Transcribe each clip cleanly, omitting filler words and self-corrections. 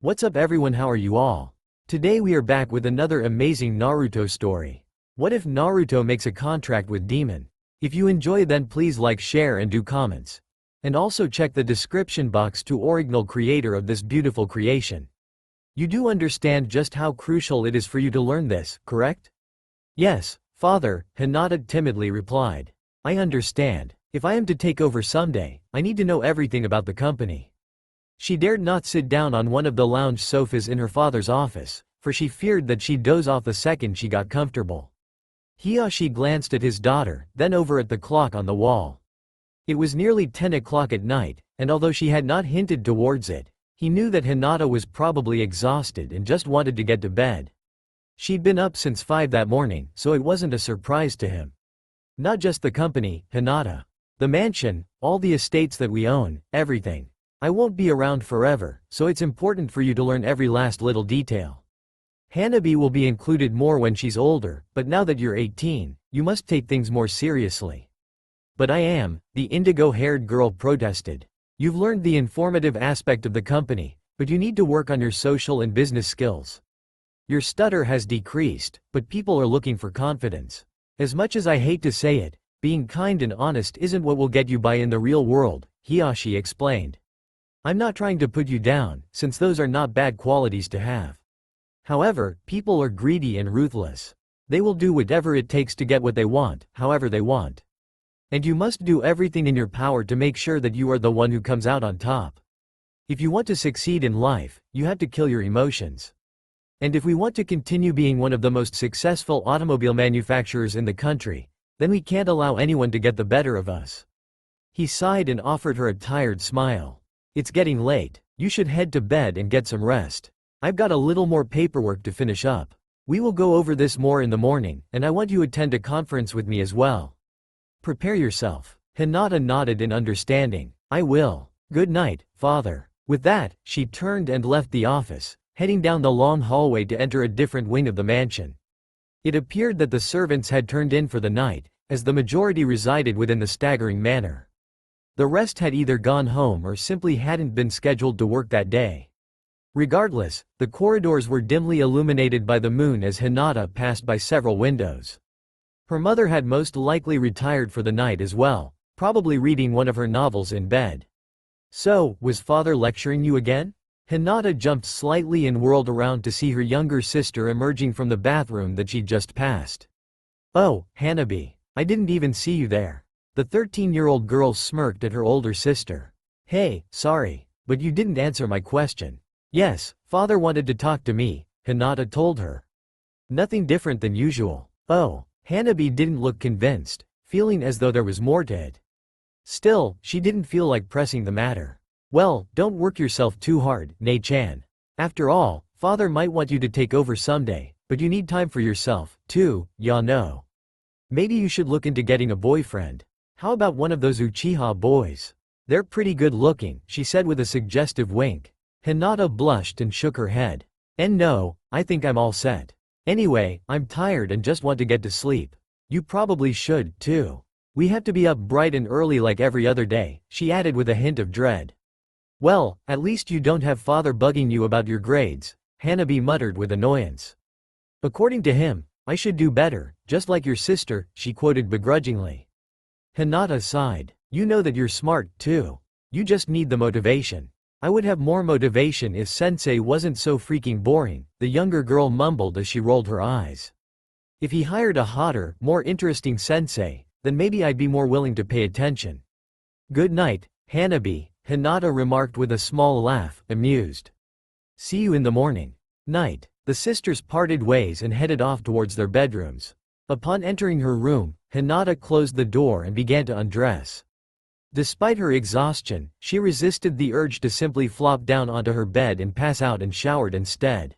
What's up everyone, how are you all? Today we are back with another amazing Naruto story. What if Naruto makes a contract with Demon? If you enjoy then please like, share and do comments. And also check the description box to original creator of this beautiful creation. You do understand just how crucial it is for you to learn this, correct? Yes, father, Hinata timidly replied. I understand. If I am to take over someday, I need to know everything about the company. She dared not sit down on one of the lounge sofas in her father's office, for she feared that she'd doze off the second she got comfortable. Hiyashi glanced at his daughter, then over at the clock on the wall. It was nearly 10 o'clock at night, and although she had not hinted towards it, he knew that Hinata was probably exhausted and just wanted to get to bed. She'd been up since 5 that morning, so it wasn't a surprise to him. Not just the company, Hinata. The mansion, all the estates that we own, everything. I won't be around forever, so it's important for you to learn every last little detail. Hanabi will be included more when she's older, but now that you're 18, you must take things more seriously. But I am, the indigo-haired girl protested. You've learned the informative aspect of the company, but you need to work on your social and business skills. Your stutter has decreased, but people are looking for confidence. As much as I hate to say it, being kind and honest isn't what will get you by in the real world, Hiyashi explained. I'm not trying to put you down, since those are not bad qualities to have. However, people are greedy and ruthless. They will do whatever it takes to get what they want, however they want. And you must do everything in your power to make sure that you are the one who comes out on top. If you want to succeed in life, you have to kill your emotions. And if we want to continue being one of the most successful automobile manufacturers in the country, then we can't allow anyone to get the better of us. He sighed and offered her a tired smile. It's getting late, you should head to bed and get some rest. I've got a little more paperwork to finish up. We will go over this more in the morning, and I want you to attend a conference with me as well. Prepare yourself. Hinata nodded in understanding. I will. Good night, father. With that, she turned and left the office, heading down the long hallway to enter a different wing of the mansion. It appeared that the servants had turned in for the night, as the majority resided within the staggering manor. The rest had either gone home or simply hadn't been scheduled to work that day. Regardless, the corridors were dimly illuminated by the moon as Hinata passed by several windows. Her mother had most likely retired for the night as well, probably reading one of her novels in bed. So, was father lecturing you again? Hinata jumped slightly and whirled around to see her younger sister emerging from the bathroom that she'd just passed. Oh, Hanabi. I didn't even see you there. The 13-year-old girl smirked at her older sister. Hey, sorry, but you didn't answer my question. Yes, father wanted to talk to me, Hinata told her. Nothing different than usual. Oh, Hanabi didn't look convinced, feeling as though there was more to it. Still, she didn't feel like pressing the matter. Well, don't work yourself too hard, Nei-chan. After all, father might want you to take over someday, but you need time for yourself, too, ya know. Maybe you should look into getting a boyfriend. How about one of those Uchiha boys? They're pretty good looking, she said with a suggestive wink. Hinata blushed and shook her head. And no, I think I'm all set. Anyway, I'm tired and just want to get to sleep. You probably should, too. We have to be up bright and early like every other day, she added with a hint of dread. Well, at least you don't have father bugging you about your grades, Hanabi muttered with annoyance. According to him, I should do better, just like your sister, she quoted begrudgingly. Hinata sighed. You know that you're smart, too. You just need the motivation. I would have more motivation if sensei wasn't so freaking boring, the younger girl mumbled as she rolled her eyes. If he hired a hotter, more interesting sensei, then maybe I'd be more willing to pay attention. Good night, Hanabi, Hinata remarked with a small laugh, amused. See you in the morning. Night. The sisters parted ways and headed off towards their bedrooms. Upon entering her room, Hinata closed the door and began to undress. Despite her exhaustion, she resisted the urge to simply flop down onto her bed and pass out and showered instead.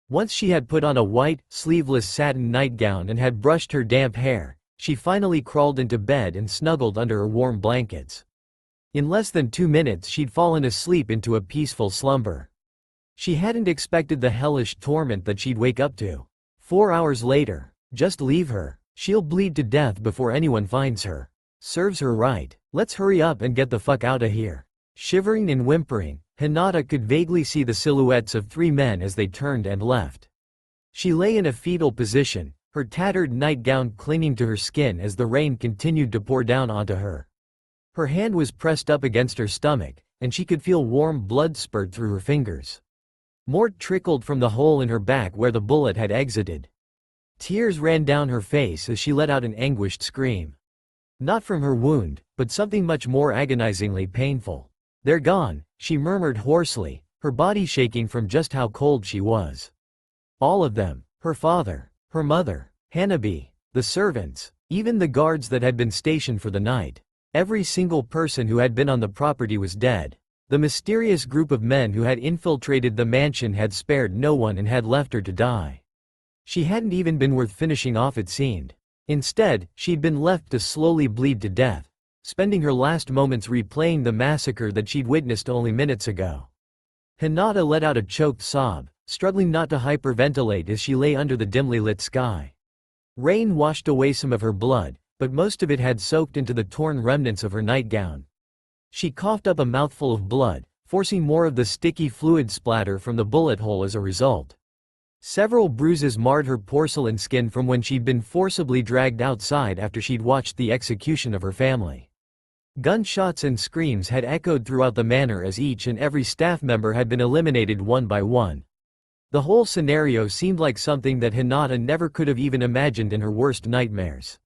Once she had put on a white, sleeveless satin nightgown and had brushed her damp hair, she finally crawled into bed and snuggled under her warm blankets. In less than 2 minutes she'd fallen asleep into a peaceful slumber. She hadn't expected the hellish torment that she'd wake up to. 4 hours later. Just leave her. She'll bleed to death before anyone finds her. Serves her right. Let's hurry up and get the fuck outta here. Shivering and whimpering, Hinata could vaguely see the silhouettes of 3 men as they turned and left. She lay in a fetal position, her tattered nightgown clinging to her skin as the rain continued to pour down onto her. Her hand was pressed up against her stomach, and she could feel warm blood spurt through her fingers. More trickled from the hole in her back where the bullet had exited. Tears ran down her face as she let out an anguished scream. Not from her wound, but something much more agonizingly painful. "They're gone," she murmured hoarsely, her body shaking from just how cold she was. All of them. Her father, her mother, Hanabi, the servants, even the guards that had been stationed for the night. Every single person who had been on the property was dead. The mysterious group of men who had infiltrated the mansion had spared no one and had left her to die. She hadn't even been worth finishing off, it seemed. Instead, she'd been left to slowly bleed to death, spending her last moments replaying the massacre that she'd witnessed only minutes ago. Hinata let out a choked sob, struggling not to hyperventilate as she lay under the dimly lit sky. Rain washed away some of her blood, but most of it had soaked into the torn remnants of her nightgown. She coughed up a mouthful of blood, forcing more of the sticky fluid splatter from the bullet hole as a result. Several bruises marred her porcelain skin from when she'd been forcibly dragged outside after she'd watched the execution of her family. Gunshots and screams had echoed throughout the manor as each and every staff member had been eliminated one by one. The whole scenario seemed like something that Hinata never could have even imagined in her worst nightmares.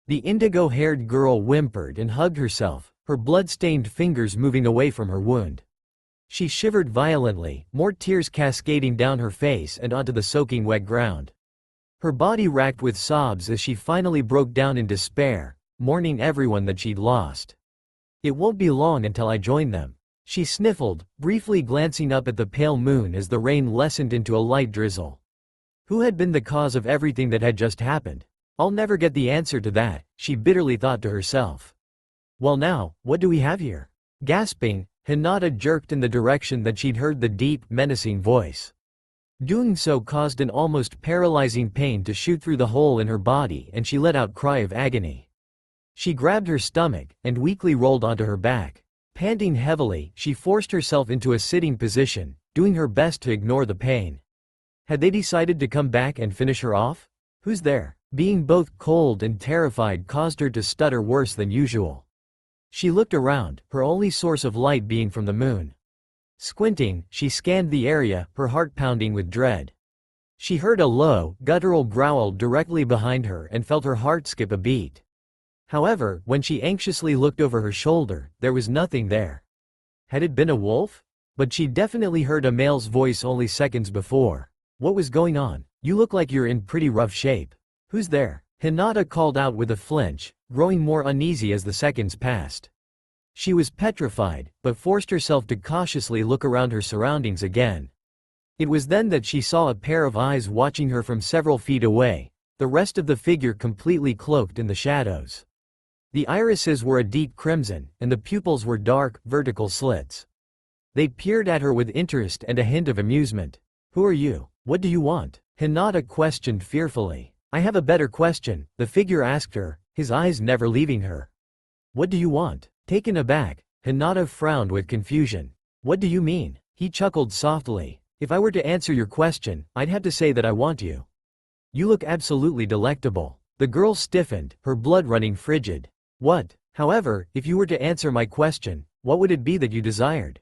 The indigo-haired girl whimpered and hugged herself, her blood-stained fingers moving away from her wound. She shivered violently, more tears cascading down her face and onto the soaking wet ground. Her body racked with sobs as she finally broke down in despair, mourning everyone that she'd lost. "It won't be long until I join them," she sniffled, briefly glancing up at the pale moon as the rain lessened into a light drizzle. Who had been the cause of everything that had just happened? I'll never get the answer to that, she bitterly thought to herself. "Well now, what do we have here?" Gasping, Hinata jerked in the direction that she'd heard the deep, menacing voice. Doing so caused an almost paralyzing pain to shoot through the hole in her body and she let out a cry of agony. She grabbed her stomach and weakly rolled onto her back. Panting heavily, she forced herself into a sitting position, doing her best to ignore the pain. Had they decided to come back and finish her off? Who's there? Being both cold and terrified caused her to stutter worse than usual. She looked around, her only source of light being from the moon. Squinting, she scanned the area, her heart pounding with dread. She heard a low, guttural growl directly behind her and felt her heart skip a beat. However, when she anxiously looked over her shoulder, there was nothing there. Had it been a wolf? But she'd definitely heard a male's voice only seconds before. What was going on? "You look like you're in pretty rough shape. Who's there?" Hinata called out with a flinch, growing more uneasy as the seconds passed. She was petrified, but forced herself to cautiously look around her surroundings again. It was then that she saw a pair of eyes watching her from several feet away, the rest of the figure completely cloaked in the shadows. The irises were a deep crimson, and the pupils were dark, vertical slits. They peered at her with interest and a hint of amusement. "Who are you? What do you want?" Hinata questioned fearfully. "I have a better question," the figure asked her, his eyes never leaving her. "What do you want?" Taken aback, Hinata frowned with confusion. "What do you mean?" He chuckled softly. "If I were to answer your question, I'd have to say that I want you. You look absolutely delectable." The girl stiffened, her blood running frigid. "What? However, if you were to answer my question, what would it be that you desired?"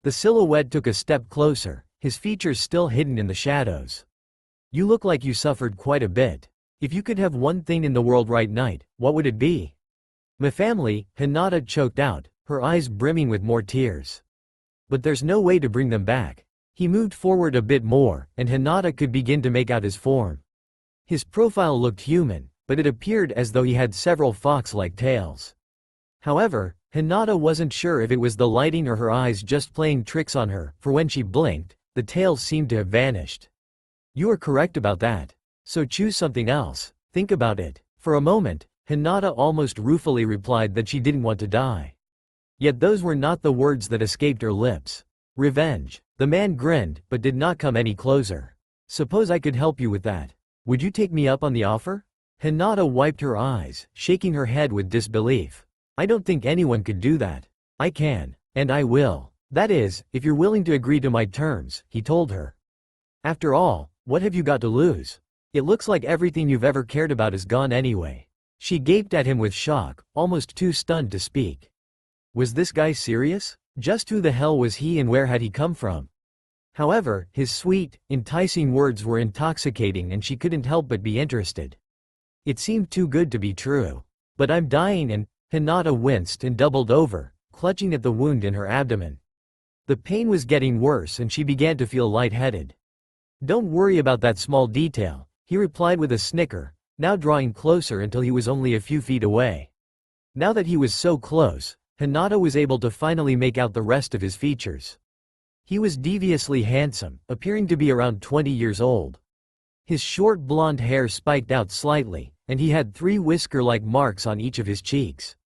The silhouette took a step closer, his features still hidden in the shadows. "You look like you suffered quite a bit. If you could have one thing in the world right now, what would it be?" "My family," Hinata choked out, her eyes brimming with more tears. "But there's no way to bring them back." He moved forward a bit more, and Hinata could begin to make out his form. His profile looked human, but it appeared as though he had several fox-like tails. However, Hinata wasn't sure if it was the lighting or her eyes just playing tricks on her, for when she blinked, the tails seemed to have vanished. "You are correct about that. So choose something else. Think about it." For a moment, Hinata almost ruefully replied that she didn't want to die. Yet those were not the words that escaped her lips. "Revenge." The man grinned, but did not come any closer. "Suppose I could help you with that. Would you take me up on the offer?" Hinata wiped her eyes, shaking her head with disbelief. "I don't think anyone could do that." "I can. And I will." That is, if you're willing to agree to my terms, he told her. After all, what have you got to lose? It looks like everything you've ever cared about is gone anyway. She gaped at him with shock, almost too stunned to speak. Was this guy serious? Just who the hell was he and where had he come from? However, his sweet, enticing words were intoxicating and she couldn't help but be interested. It seemed too good to be true. But I'm dying and… Hinata winced and doubled over, clutching at the wound in her abdomen. The pain was getting worse and she began to feel lightheaded. Don't worry about that small detail, he replied with a snicker, now drawing closer until he was only a few feet away. Now that he was so close, Hinata was able to finally make out the rest of his features. He was deviously handsome, appearing to be around 20 years old. His short blonde hair spiked out slightly, and he had 3 whisker-like marks on each of his cheeks.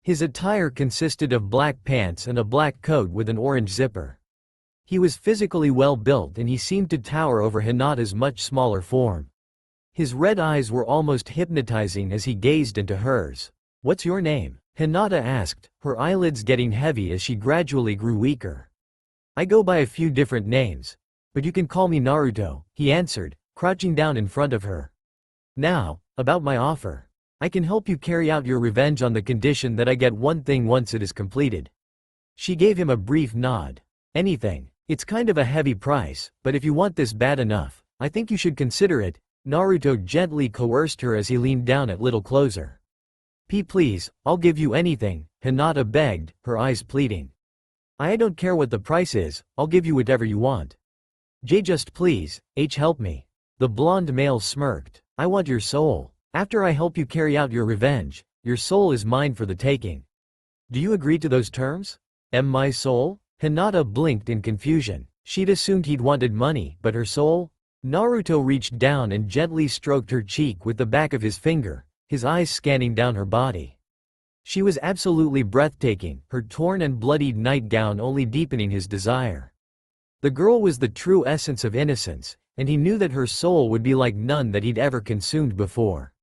His attire consisted of black pants and a black coat with an orange zipper. He was physically well built and he seemed to tower over Hinata's much smaller form. His red eyes were almost hypnotizing as he gazed into hers. "What's your name?" Hinata asked, her eyelids getting heavy as she gradually grew weaker. "I go by a few different names. But you can call me Naruto," he answered, crouching down in front of her. "Now, about my offer. I can help you carry out your revenge on the condition that I get one thing once it is completed." She gave him a brief nod. "Anything. It's kind of a heavy price, but if you want this bad enough, I think you should consider it." Naruto gently coerced her as he leaned down a little closer. Please, I'll give you anything," Hinata begged, her eyes pleading. "I don't care what the price is, I'll give you whatever you want." Just please, help me." The blonde male smirked. "I want your soul. After I help you carry out your revenge, your soul is mine for the taking. Do you agree to those terms?" My soul?" Hinata blinked in confusion. She'd assumed he'd wanted money, but her soul? Naruto reached down and gently stroked her cheek with the back of his finger, his eyes scanning down her body. She was absolutely breathtaking, her torn and bloodied nightgown only deepening his desire. The girl was the true essence of innocence, and he knew that her soul would be like none that he'd ever consumed before.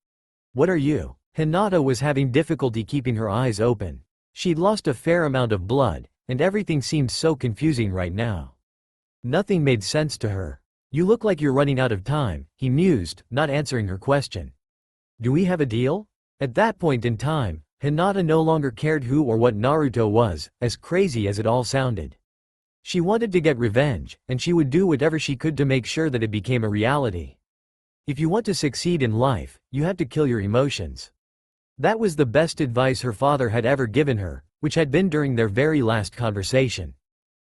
"What are you?" Hinata was having difficulty keeping her eyes open. She'd lost a fair amount of blood, and everything seemed so confusing right now. Nothing made sense to her. "You look like you're running out of time," he mused, not answering her question. "Do we have a deal?" At that point in time, Hinata no longer cared who or what Naruto was, as crazy as it all sounded. She wanted to get revenge, and she would do whatever she could to make sure that it became a reality. If you want to succeed in life, you have to kill your emotions. That was the best advice her father had ever given her, which had been during their very last conversation.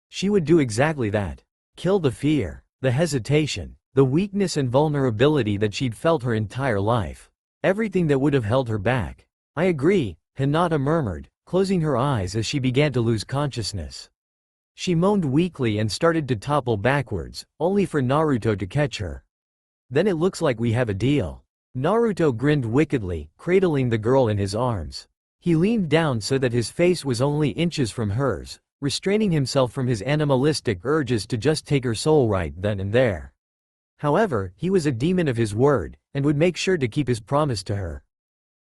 She would do exactly that. Kill the fear, the hesitation, the weakness and vulnerability that she'd felt her entire life. Everything that would have held her back. "I agree," Hinata murmured, closing her eyes as she began to lose consciousness. She moaned weakly and started to topple backwards, only for Naruto to catch her. "Then it looks like we have a deal." Naruto grinned wickedly, cradling the girl in his arms. He leaned down so that his face was only inches from hers, restraining himself from his animalistic urges to just take her soul right then and there. However, he was a demon of his word, and would make sure to keep his promise to her.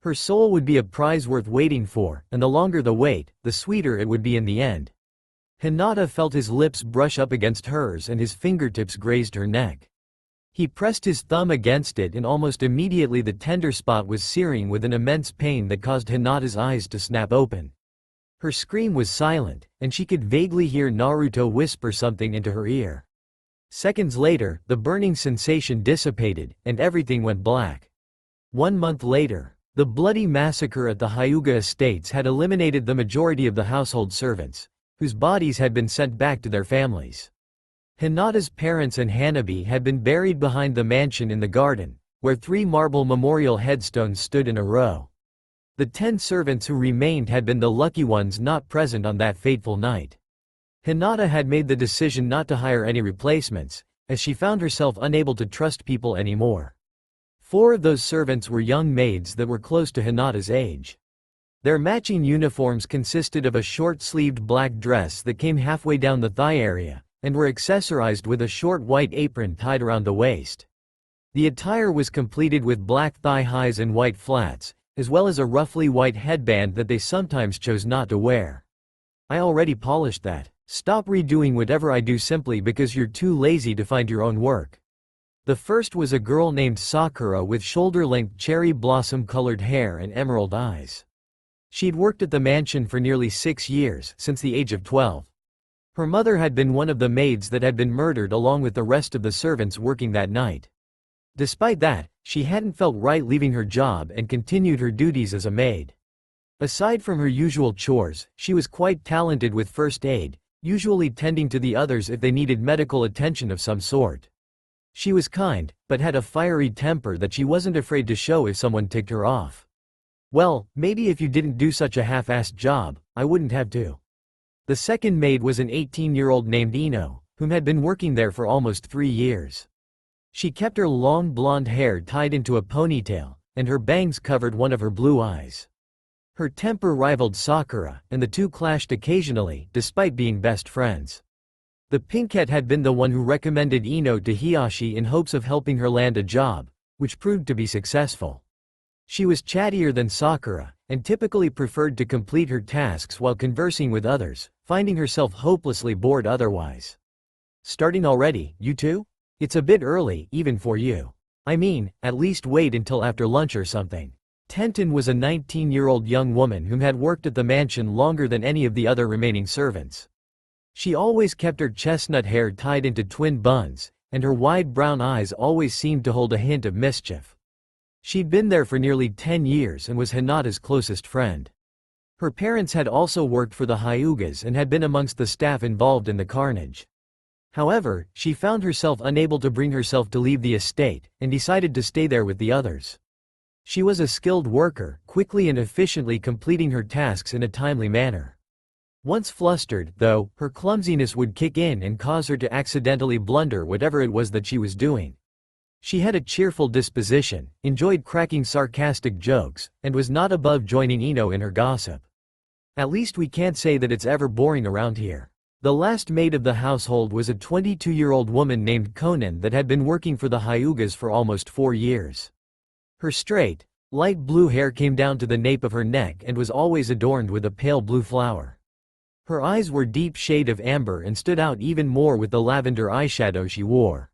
Her soul would be a prize worth waiting for, and the longer the wait, the sweeter it would be in the end. Hinata felt his lips brush up against hers and his fingertips grazed her neck. He pressed his thumb against it and almost immediately the tender spot was searing with an immense pain that caused Hinata's eyes to snap open. Her scream was silent, and she could vaguely hear Naruto whisper something into her ear. Seconds later, the burning sensation dissipated, and everything went black. 1 month later, the bloody massacre at the Hyuga estates had eliminated the majority of the household servants, whose bodies had been sent back to their families. Hinata's parents and Hanabi had been buried behind the mansion in the garden, where 3 marble memorial headstones stood in a row. The 10 servants who remained had been the lucky ones not present on that fateful night. Hinata had made the decision not to hire any replacements, as she found herself unable to trust people anymore. 4 of those servants were young maids that were close to Hinata's age. Their matching uniforms consisted of a short-sleeved black dress that came halfway down the thigh area, and were accessorized with a short white apron tied around the waist. The attire was completed with black thigh highs and white flats, as well as a roughly white headband that they sometimes chose not to wear. "I already polished that," Stop redoing whatever I do simply because you're too lazy to find your own work. The first was a girl named Sakura with shoulder-length cherry blossom-colored hair and emerald eyes. She'd worked at the mansion for nearly 6 years, since the age of 12. Her mother had been one of the maids that had been murdered along with the rest of the servants working that night. Despite that, she hadn't felt right leaving her job and continued her duties as a maid. Aside from her usual chores, she was quite talented with first aid, usually tending to the others if they needed medical attention of some sort. She was kind, but had a fiery temper that she wasn't afraid to show if someone ticked her off. Well, maybe if you didn't do such a half-assed job, I wouldn't have to. The second maid was an 18-year-old named Ino, whom had been working there for almost 3 years. She kept her long blonde hair tied into a ponytail, and her bangs covered one of her blue eyes. Her temper rivaled Sakura, and the two clashed occasionally, despite being best friends. The pinkette had been the one who recommended Ino to Hiyashi in hopes of helping her land a job, which proved to be successful. She was chattier than Sakura, and typically preferred to complete her tasks while conversing with others, finding herself hopelessly bored otherwise. Starting already, you two? It's a bit early, even for you. I mean, at least wait until after lunch or something. Tenten was a 19-year-old young woman whom had worked at the mansion longer than any of the other remaining servants. She always kept her chestnut hair tied into twin buns, and her wide brown eyes always seemed to hold a hint of mischief. She'd been there for nearly 10 years and was Hinata's closest friend. Her parents had also worked for the Hyugas and had been amongst the staff involved in the carnage. However, she found herself unable to bring herself to leave the estate, and decided to stay there with the others. She was a skilled worker, quickly and efficiently completing her tasks in a timely manner. Once flustered, though, her clumsiness would kick in and cause her to accidentally blunder whatever it was that she was doing. She had a cheerful disposition, enjoyed cracking sarcastic jokes, and was not above joining Ino in her gossip. At least we can't say that it's ever boring around here. The last maid of the household was a 22-year-old woman named Konan that had been working for the Hyugas for almost 4 years. Her straight, light blue hair came down to the nape of her neck and was always adorned with a pale blue flower. Her eyes were deep shade of amber and stood out even more with the lavender eyeshadow she wore.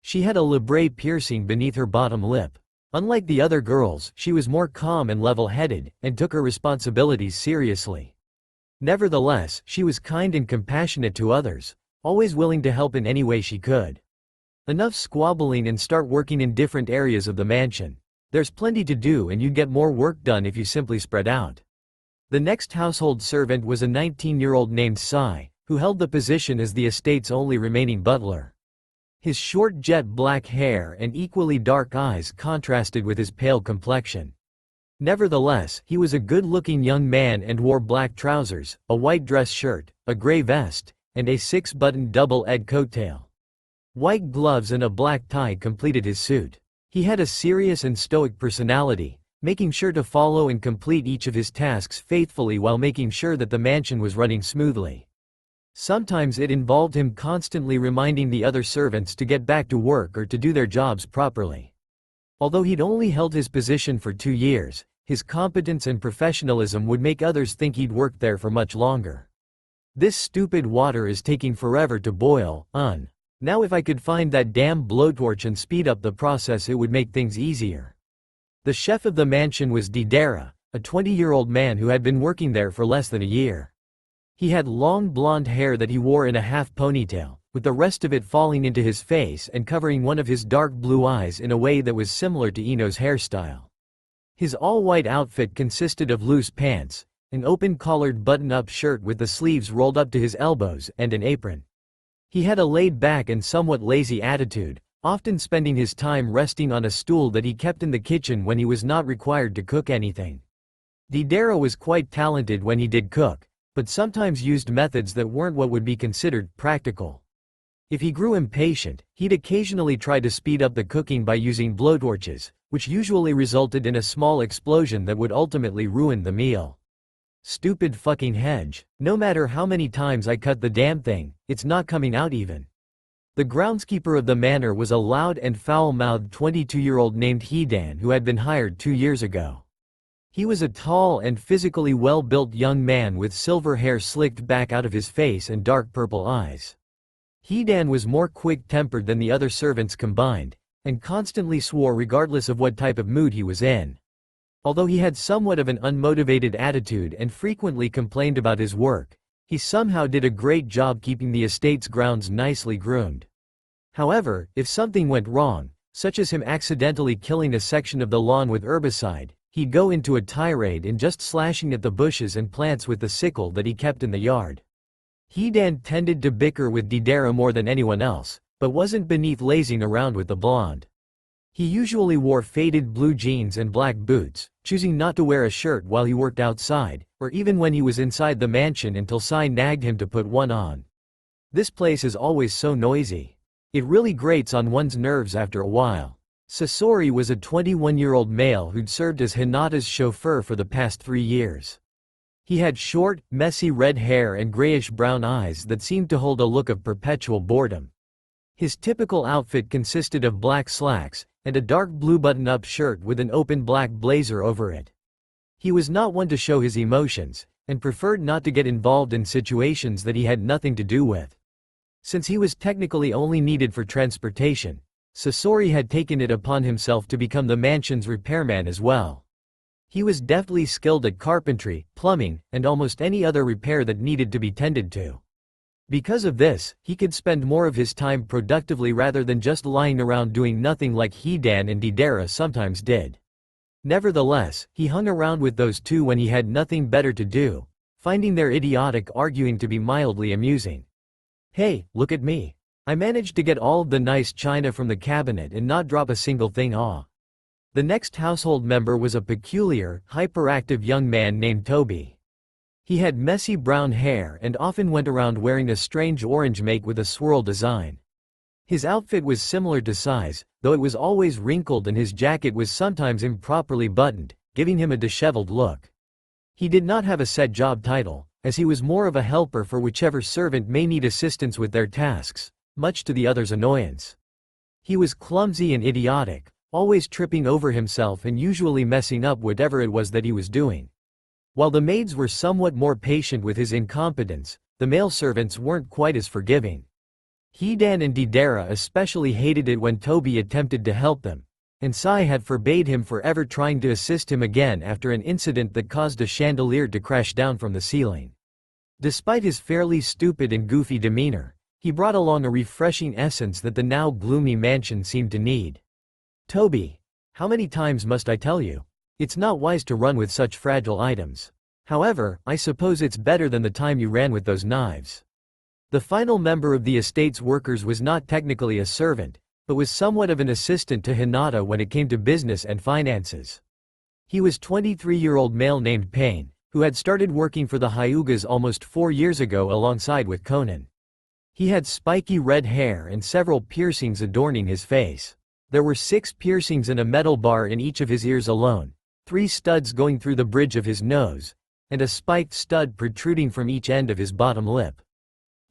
She had a labrae piercing beneath her bottom lip. Unlike the other girls, she was more calm and level-headed, and took her responsibilities seriously. Nevertheless, she was kind and compassionate to others, always willing to help in any way she could. Enough squabbling and start working in different areas of the mansion. There's plenty to do and you'd get more work done if you simply spread out. The next household servant was a 19-year-old named Sai, who held the position as the estate's only remaining butler. His short jet black hair and equally dark eyes contrasted with his pale complexion. Nevertheless, he was a good-looking young man and wore black trousers, a white dress shirt, a gray vest, and a 6-button double-edged coattail. White gloves and a black tie completed his suit. He had a serious and stoic personality, making sure to follow and complete each of his tasks faithfully while making sure that the mansion was running smoothly. Sometimes it involved him constantly reminding the other servants to get back to work or to do their jobs properly. Although he'd only held his position for 2 years, his competence and professionalism would make others think he'd worked there for much longer. "This stupid water is taking forever to boil, Now if I could find that damn blowtorch and speed up the process, it would make things easier." The chef of the mansion was Didera, a 20-year-old man who had been working there for less than a year. He had long blonde hair that he wore in a half ponytail, with the rest of it falling into his face and covering one of his dark blue eyes in a way that was similar to Ino's hairstyle. His all-white outfit consisted of loose pants, an open-collared button-up shirt with the sleeves rolled up to his elbows, and an apron. He had a laid-back and somewhat lazy attitude, often spending his time resting on a stool that he kept in the kitchen when he was not required to cook anything. Didera was quite talented when he did cook, but sometimes used methods that weren't what would be considered practical. If he grew impatient, he'd occasionally try to speed up the cooking by using blowtorches, which usually resulted in a small explosion that would ultimately ruin the meal. "Stupid fucking hedge. No matter how many times I cut the damn thing, it's not coming out even." The groundskeeper of the manor was a loud and foul-mouthed 22-year-old named Hidan who had been hired 2 years ago. He was a tall and physically well-built young man with silver hair slicked back out of his face and dark purple eyes. Hidan was more quick-tempered than the other servants combined, and constantly swore regardless of what type of mood he was in. Although he had somewhat of an unmotivated attitude and frequently complained about his work, he somehow did a great job keeping the estate's grounds nicely groomed. However, if something went wrong, such as him accidentally killing a section of the lawn with herbicide, he'd go into a tirade and just slashing at the bushes and plants with the sickle that he kept in the yard. Hidan tended to bicker with Deidara more than anyone else, but wasn't beneath lazing around with the blonde. He usually wore faded blue jeans and black boots, choosing not to wear a shirt while he worked outside, or even when he was inside the mansion until Sai nagged him to put one on. This place is always so noisy. It really grates on one's nerves after a while. Sasori was a 21-year-old male who'd served as Hinata's chauffeur for the past 3 years. He had short, messy red hair and grayish-brown eyes that seemed to hold a look of perpetual boredom. His typical outfit consisted of black slacks, and a dark blue button-up shirt with an open black blazer over it. He was not one to show his emotions, and preferred not to get involved in situations that he had nothing to do with. Since he was technically only needed for transportation, Sasori had taken it upon himself to become the mansion's repairman as well. He was deftly skilled at carpentry, plumbing, and almost any other repair that needed to be tended to. Because of this, he could spend more of his time productively rather than just lying around doing nothing like Hidan and Deidara sometimes did. Nevertheless, he hung around with those two when he had nothing better to do, finding their idiotic arguing to be mildly amusing. "Hey, look at me. I managed to get all of the nice china from the cabinet and not drop a single thing." The next household member was a peculiar, hyperactive young man named Toby. He had messy brown hair and often went around wearing a strange orange make with a swirl design. His outfit was similar to Sai's, though it was always wrinkled and his jacket was sometimes improperly buttoned, giving him a disheveled look. He did not have a set job title, as he was more of a helper for whichever servant may need assistance with their tasks, much to the other's annoyance. He was clumsy and idiotic, always tripping over himself and usually messing up whatever it was that he was doing. While the maids were somewhat more patient with his incompetence, the male servants weren't quite as forgiving. Hidan and Deidara especially hated it when Toby attempted to help them, and Sai had forbade him for ever trying to assist him again after an incident that caused a chandelier to crash down from the ceiling. Despite his fairly stupid and goofy demeanor, he brought along a refreshing essence that the now gloomy mansion seemed to need. "Toby, how many times must I tell you? It's not wise to run with such fragile items. However, I suppose it's better than the time you ran with those knives." The final member of the estate's workers was not technically a servant, but was somewhat of an assistant to Hinata when it came to business and finances. He was 23-year-old male named Pain, who had started working for the Hyugas almost 4 years ago alongside with Conan. He had spiky red hair and several piercings adorning his face. There were 6 piercings and a metal bar in each of his ears alone, 3 studs going through the bridge of his nose, and a spiked stud protruding from each end of his bottom lip.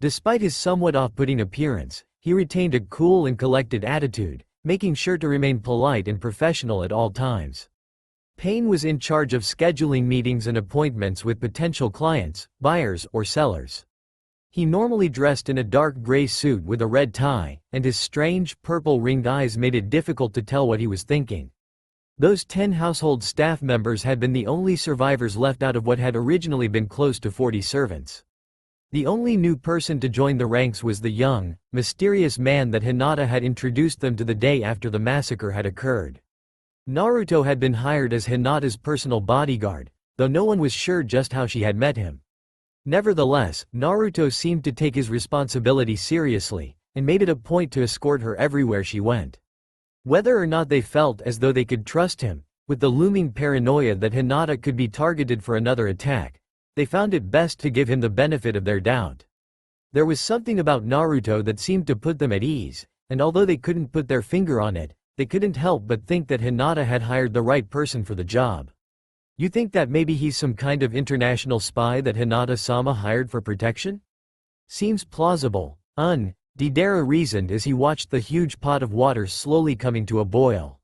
Despite his somewhat off-putting appearance, he retained a cool and collected attitude, making sure to remain polite and professional at all times. Payne was in charge of scheduling meetings and appointments with potential clients, buyers, or sellers. He normally dressed in a dark gray suit with a red tie, and his strange, purple-ringed eyes made it difficult to tell what he was thinking. Those 10 household staff members had been the only survivors left out of what had originally been close to 40 servants. The only new person to join the ranks was the young, mysterious man that Hinata had introduced them to the day after the massacre had occurred. Naruto had been hired as Hinata's personal bodyguard, though no one was sure just how she had met him. Nevertheless, Naruto seemed to take his responsibility seriously, and made it a point to escort her everywhere she went. Whether or not they felt as though they could trust him, with the looming paranoia that Hinata could be targeted for another attack, they found it best to give him the benefit of their doubt. There was something about Naruto that seemed to put them at ease, and although they couldn't put their finger on it, they couldn't help but think that Hinata had hired the right person for the job. "You think that maybe he's some kind of international spy that Hinata-sama hired for protection?" "Seems plausible, Deidara reasoned as he watched the huge pot of water slowly coming to a boil.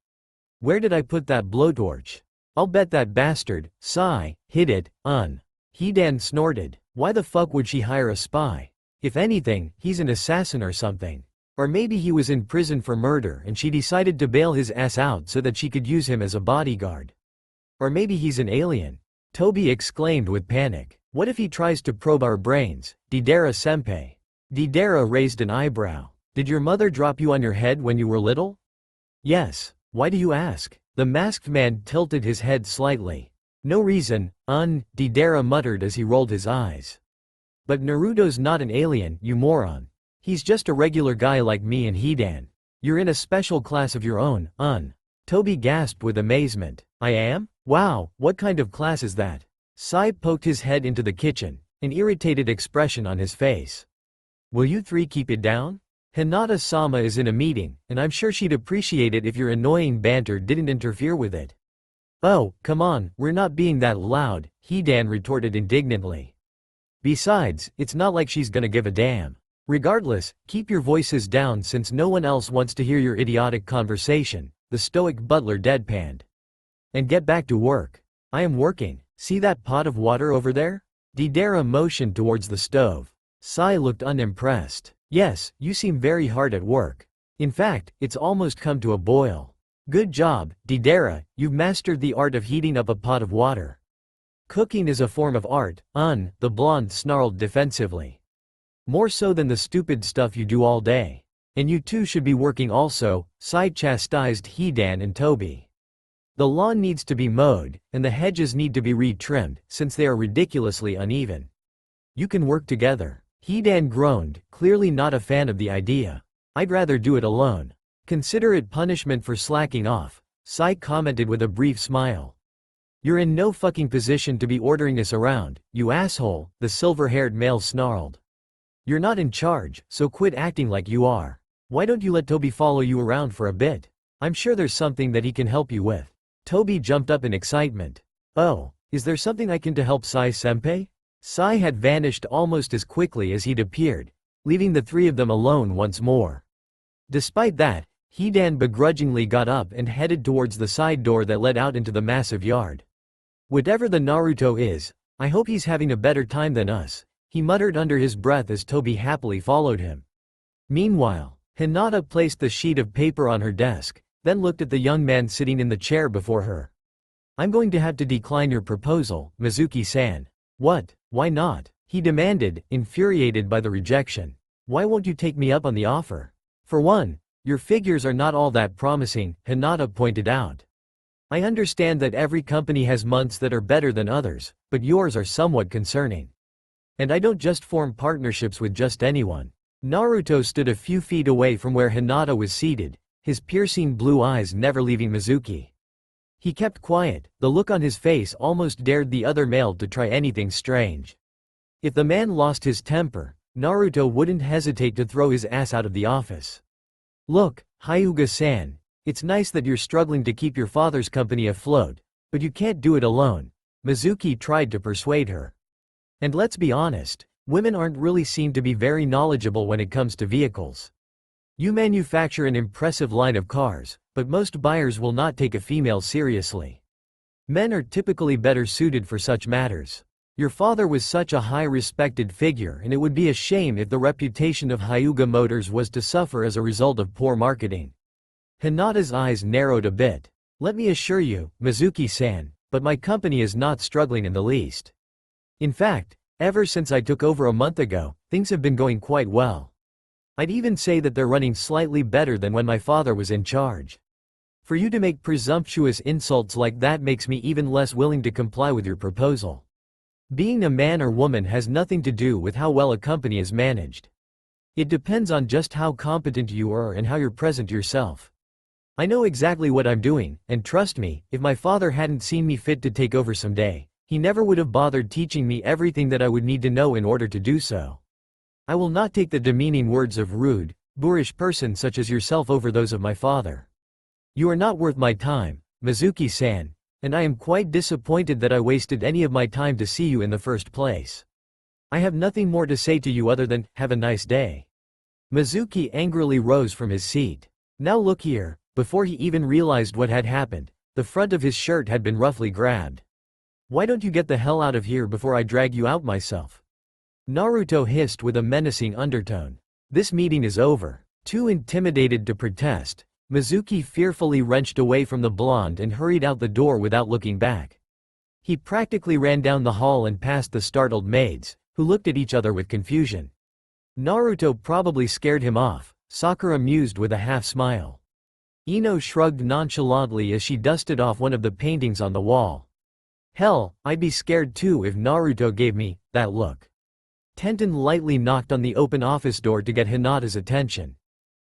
"Where did I put that blowtorch?" I'll bet that bastard, Sai, hid it, Hidan snorted. Why the fuck would she hire a spy? If anything, he's an assassin or something. Or maybe he was in prison for murder and she decided to bail his ass out so that she could use him as a bodyguard. Or maybe he's an alien. Toby exclaimed with panic. What if he tries to probe our brains, Deidara-senpai? Deidara raised an eyebrow. Did your mother drop you on your head when you were little? Yes. Why do you ask? The masked man tilted his head slightly. No reason, Deidara muttered as he rolled his eyes. But Naruto's not an alien, you moron. He's just a regular guy like me and Hidan. You're in a special class of your own, Toby gasped with amazement. I am? Wow, what kind of class is that? Sai poked his head into the kitchen, an irritated expression on his face. Will you three keep it down? Hinata-sama is in a meeting, and I'm sure she'd appreciate it if your annoying banter didn't interfere with it. Oh, come on, we're not being that loud, Hidan retorted indignantly. Besides, it's not like she's gonna give a damn. Regardless, keep your voices down since no one else wants to hear your idiotic conversation, the stoic butler deadpanned. And get back to work. I am working. See that pot of water over there? Deidara motioned towards the stove. Sai looked unimpressed. Yes, you seem very hard at work. In fact, it's almost come to a boil. Good job, Deidara, you've mastered the art of heating up a pot of water. Cooking is a form of art, the blonde snarled defensively. More so than the stupid stuff you do all day. And you two should be working also, Sai chastised Hidan and Toby. The lawn needs to be mowed, and the hedges need to be re-trimmed, since they are ridiculously uneven. You can work together. Hidan groaned, clearly not a fan of the idea. I'd rather do it alone. Consider it punishment for slacking off, Sai commented with a brief smile. You're in no fucking position to be ordering us around, you asshole, the silver-haired male snarled. You're not in charge, so quit acting like you are. Why don't you let Toby follow you around for a bit? I'm sure there's something that he can help you with. Toby jumped up in excitement. Oh, is there something I can do to help Sai-senpai? Sai had vanished almost as quickly as he'd appeared, leaving the three of them alone once more. Despite that, Hidan begrudgingly got up and headed towards the side door that led out into the massive yard. Whatever the Naruto is, I hope he's having a better time than us, he muttered under his breath as Toby happily followed him. Meanwhile, Hinata placed the sheet of paper on her desk, then looked at the young man sitting in the chair before her. I'm going to have to decline your proposal, Mizuki-san. What? Why not? He demanded, infuriated by the rejection. Why won't you take me up on the offer? For one, your figures are not all that promising, Hinata pointed out. I understand that every company has months that are better than others, but yours are somewhat concerning. And I don't just form partnerships with just anyone. Naruto stood a few feet away from where Hinata was seated, his piercing blue eyes never leaving Mizuki. He kept quiet, the look on his face almost dared the other male to try anything strange. If the man lost his temper, Naruto wouldn't hesitate to throw his ass out of the office. Look, Hyuga-san, it's nice that you're struggling to keep your father's company afloat, but you can't do it alone, Mizuki tried to persuade her. And let's be honest, women aren't really seen to be very knowledgeable when it comes to vehicles. You manufacture an impressive line of cars, but most buyers will not take a female seriously. Men are typically better suited for such matters. Your father was such a high-respected figure and it would be a shame if the reputation of Hyuga Motors was to suffer as a result of poor marketing. Hinata's eyes narrowed a bit. Let me assure you, Mizuki-san, but my company is not struggling in the least. In fact, ever since I took over a month ago, things have been going quite well. I'd even say that they're running slightly better than when my father was in charge. For you to make presumptuous insults like that makes me even less willing to comply with your proposal. Being a man or woman has nothing to do with how well a company is managed. It depends on just how competent you are and how you're present yourself. I know exactly what I'm doing, and trust me, if my father hadn't seen me fit to take over someday, he never would have bothered teaching me everything that I would need to know in order to do so. I will not take the demeaning words of rude, boorish person such as yourself over those of my father. You are not worth my time, Mizuki-san, and I am quite disappointed that I wasted any of my time to see you in the first place. I have nothing more to say to you other than, have a nice day. Mizuki angrily rose from his seat. Now look here, before he even realized what had happened, The front of his shirt had been roughly grabbed. "Why don't you get the hell out of here before I drag you out myself?" Naruto hissed with a menacing undertone. "This meeting is over." Too intimidated to protest, Mizuki fearfully wrenched away from the blonde and hurried out the door without looking back. He practically ran down the hall and past the startled maids, who looked at each other with confusion. Naruto probably scared him off, Sakura mused with a half-smile. Ino shrugged nonchalantly as she dusted off one of the paintings on the wall. "Hell, I'd be scared too if Naruto gave me that look." Tenten lightly knocked on the open office door to get Hinata's attention.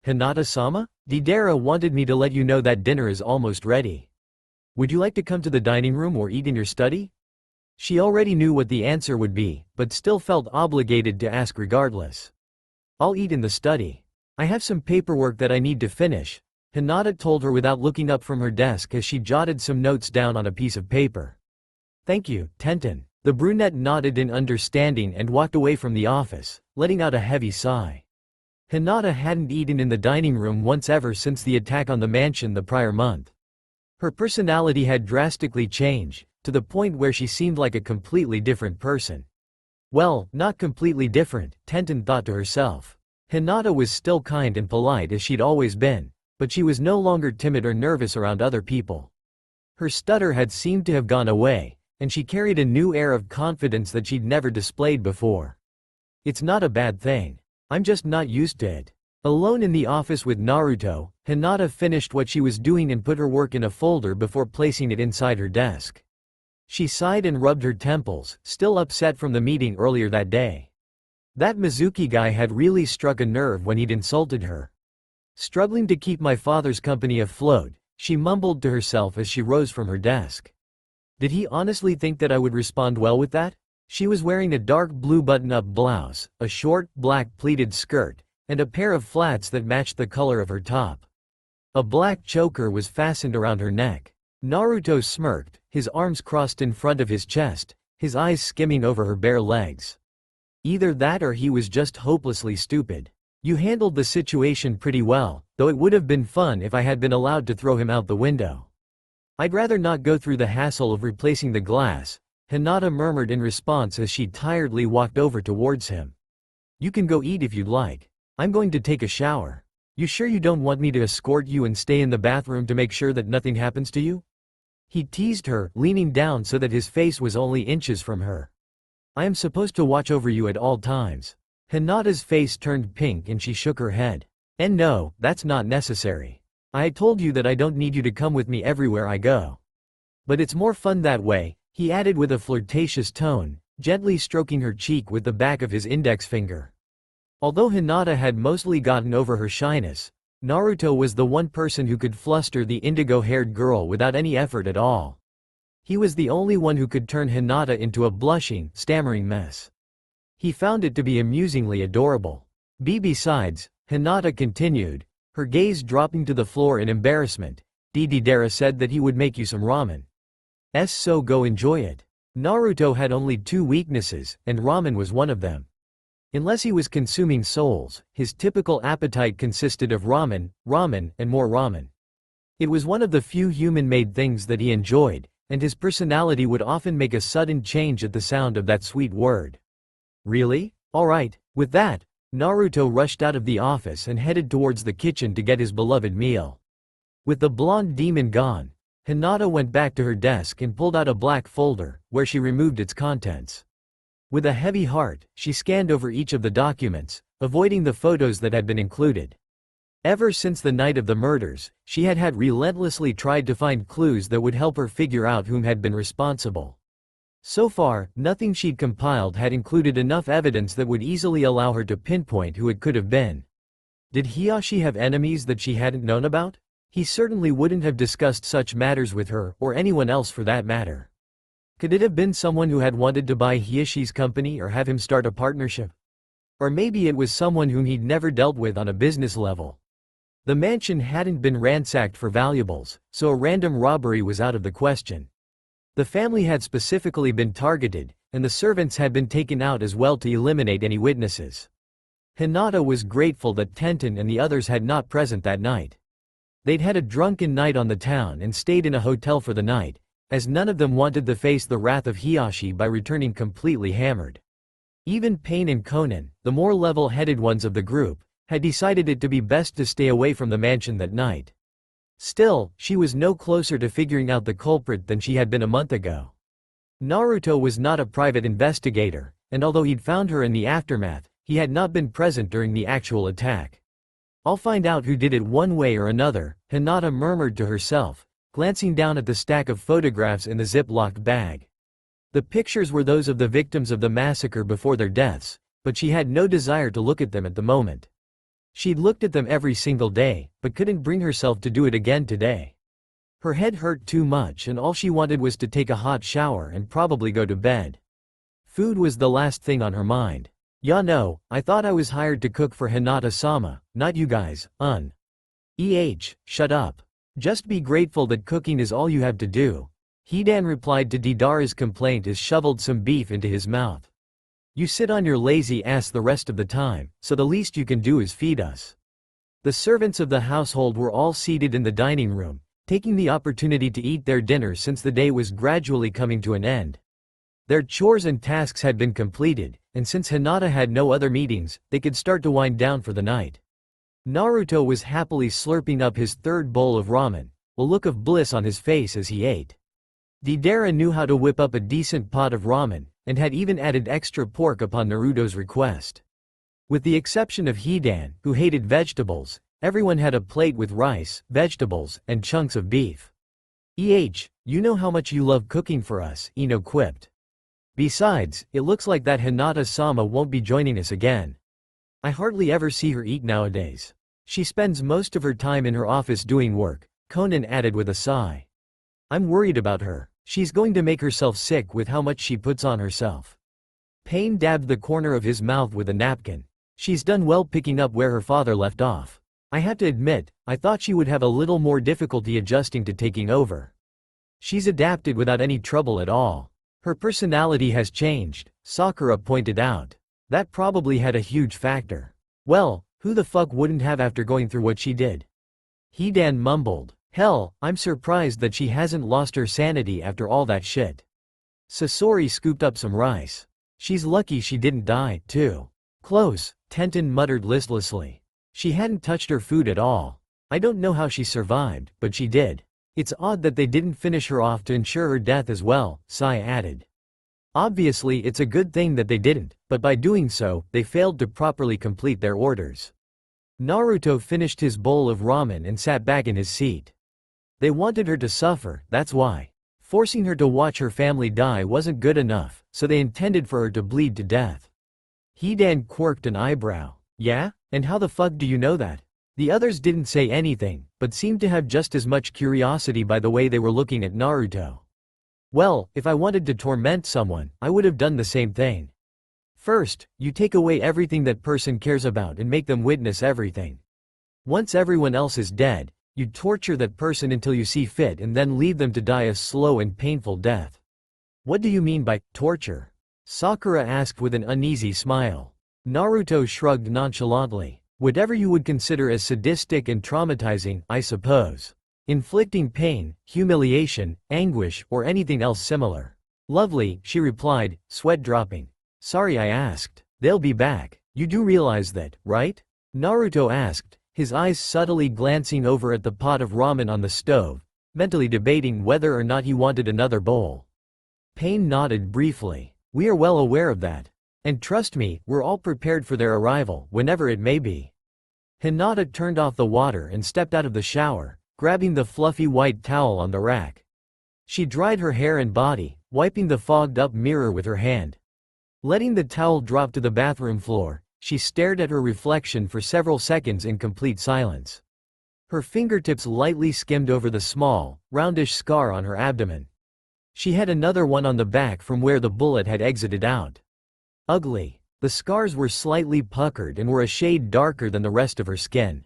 "Hinata-sama? Deidara wanted me to let you know that dinner is almost ready. Would you like to come to the dining room or eat in your study?" She already knew what the answer would be, but still felt obligated to ask regardless. "I'll eat in the study. I have some paperwork that I need to finish," Hinata told her without looking up from her desk as she jotted some notes down on a piece of paper. "Thank you, Tenten." The brunette nodded in understanding and walked away from the office, letting out a heavy sigh. Hinata hadn't eaten in the dining room once ever since the attack on the mansion the prior month. Her personality had drastically changed, to the point where she seemed like a completely different person. Well, not completely different, Tenten thought to herself. Hinata was still kind and polite as she'd always been, but she was no longer timid or nervous around other people. Her stutter had seemed to have gone away, and she carried a new air of confidence that she'd never displayed before. "It's not a bad thing. I'm just not used to it." Alone in the office with Naruto, Hinata finished what she was doing and put her work in a folder before placing it inside her desk. She sighed and rubbed her temples, still upset from the meeting earlier that day. That Mizuki guy had really struck a nerve when he'd insulted her. "Struggling to keep my father's company afloat," she mumbled to herself as she rose from her desk. "Did he honestly think that I would respond well with that?" She was wearing a dark blue button-up blouse, a short, black pleated skirt, and a pair of flats that matched the color of her top. A black choker was fastened around her neck. Naruto smirked, his arms crossed in front of his chest, his eyes skimming over her bare legs. Either that or he was just hopelessly stupid. "You handled the situation pretty well, though it would have been fun if I had been allowed to throw him out the window. I'd rather not go through the hassle of replacing the glass," Hinata murmured in response as she tiredly walked over towards him. "You can go eat if you'd like. I'm going to take a shower. You sure you don't want me to escort you and stay in the bathroom to make sure that nothing happens to you?" He teased her, leaning down so that his face was only inches from her. "I am supposed to watch over you at all times." Hinata's face turned pink and she shook her head. "And no, that's not necessary. I told you that I don't need you to come with me everywhere I go. But it's more fun that way," he added with a flirtatious tone, gently stroking her cheek with the back of his index finger. Although Hinata had mostly gotten over her shyness, Naruto was the one person who could fluster the indigo-haired girl without any effort at all. He was the only one who could turn Hinata into a blushing, stammering mess. He found it to be amusingly adorable. Besides, Hinata continued, her gaze dropping to the floor in embarrassment, Deidara said that he would make you some ramen. So go enjoy it. Naruto had only two weaknesses, and ramen was one of them. Unless he was consuming souls, his typical appetite consisted of ramen, and more ramen. It was one of the few human-made things that he enjoyed, and his personality would often make a sudden change at the sound of that sweet word. "Really? Alright." With that, Naruto rushed out of the office and headed towards the kitchen to get his beloved meal. With the blonde demon gone, Hinata went back to her desk and pulled out a black folder, where she removed its contents. With a heavy heart, she scanned over each of the documents, avoiding the photos that had been included. Ever since the night of the murders, she had relentlessly tried to find clues that would help her figure out whom had been responsible. So far, nothing she'd compiled had included enough evidence that would easily allow her to pinpoint who it could have been. Did Hiyashi have enemies that she hadn't known about? He certainly wouldn't have discussed such matters with her, or anyone else for that matter. Could it have been someone who had wanted to buy Hiyashi's company or have him start a partnership? Or maybe it was someone whom he'd never dealt with on a business level. The mansion hadn't been ransacked for valuables, so a random robbery was out of the question. The family had specifically been targeted, and the servants had been taken out as well to eliminate any witnesses. Hinata was grateful that Tenten and the others had not present that night. They'd had a drunken night on the town and stayed in a hotel for the night, as none of them wanted to face the wrath of Hiyashi by returning completely hammered. Even Pain and Conan, the more level-headed ones of the group, had decided it to be best to stay away from the mansion that night. Still, she was no closer to figuring out the culprit than she had been a month ago. Naruto was not a private investigator, and although he'd found her in the aftermath, he had not been present during the actual attack. "I'll find out who did it one way or another," Hinata murmured to herself, glancing down at the stack of photographs in the zip-locked bag. The pictures were those of the victims of the massacre before their deaths, but she had no desire to look at them at the moment. She'd looked at them every single day, but couldn't bring herself to do it again today. Her head hurt too much and all she wanted was to take a hot shower and probably go to bed. Food was the last thing on her mind. "Yeah, no, I thought I was hired to cook for Hinata-sama, not you guys, shut up. Just be grateful that cooking is all you have to do," Hidan replied to Deidara's complaint as shoveled some beef into his mouth. "You sit on your lazy ass the rest of the time, so the least you can do is feed us." The servants of the household were all seated in the dining room, taking the opportunity to eat their dinner since the day was gradually coming to an end. Their chores and tasks had been completed, and since Hinata had no other meetings, they could start to wind down for the night. Naruto was happily slurping up his third bowl of ramen, a look of bliss on his face as he ate. Deidara knew how to whip up a decent pot of ramen, and had even added extra pork upon Naruto's request. With the exception of Hidan, who hated vegetables, everyone had a plate with rice, vegetables, and chunks of beef. You know how much you love cooking for us," Ino quipped. "Besides, it looks like that Hinata-sama won't be joining us again. I hardly ever see her eat nowadays. She spends most of her time in her office doing work," Conan added with a sigh. "I'm worried about her. She's going to make herself sick with how much she puts on herself." Pain dabbed the corner of his mouth with a napkin. "She's done well picking up where her father left off. I have to admit, I thought she would have a little more difficulty adjusting to taking over. She's adapted without any trouble at all. Her personality has changed," Sakura pointed out. "That probably had a huge factor." "Well, who the fuck wouldn't have after going through what she did?" Hidan mumbled. "Hell, I'm surprised that she hasn't lost her sanity after all that shit." Sasori scooped up some rice. "She's lucky she didn't die, too." "Close," Tenten muttered listlessly. "She hadn't touched her food at all. I don't know how she survived, but she did. It's odd that they didn't finish her off to ensure her death as well," Sai added. "Obviously it's a good thing that they didn't, but by doing so, they failed to properly complete their orders." Naruto finished his bowl of ramen and sat back in his seat. "They wanted her to suffer, that's why. Forcing her to watch her family die wasn't good enough, so they intended for her to bleed to death." Hidan quirked an eyebrow. "Yeah? And how the fuck do you know that?" The others didn't say anything, but seemed to have just as much curiosity by the way they were looking at Naruto. "Well, if I wanted to torment someone, I would have done the same thing. First, you take away everything that person cares about and make them witness everything. Once everyone else is dead, you torture that person until you see fit and then leave them to die a slow and painful death." "What do you mean by torture?" Sakura asked with an uneasy smile. Naruto shrugged nonchalantly. "Whatever you would consider as sadistic and traumatizing, I suppose. Inflicting pain, humiliation, anguish, or anything else similar." "Lovely," she replied, sweat dropping. "Sorry I asked. They'll be back. You do realize that, right?" Naruto asked, his eyes subtly glancing over at the pot of ramen on the stove, mentally debating whether or not he wanted another bowl. Pain nodded briefly. "We are well aware of that. And trust me, we're all prepared for their arrival, whenever it may be." Hinata turned off the water and stepped out of the shower, grabbing the fluffy white towel on the rack. She dried her hair and body, wiping the fogged-up mirror with her hand. Letting the towel drop to the bathroom floor, she stared at her reflection for several seconds in complete silence. Her fingertips lightly skimmed over the small, roundish scar on her abdomen. She had another one on the back from where the bullet had exited out. Ugly. The scars were slightly puckered and were a shade darker than the rest of her skin.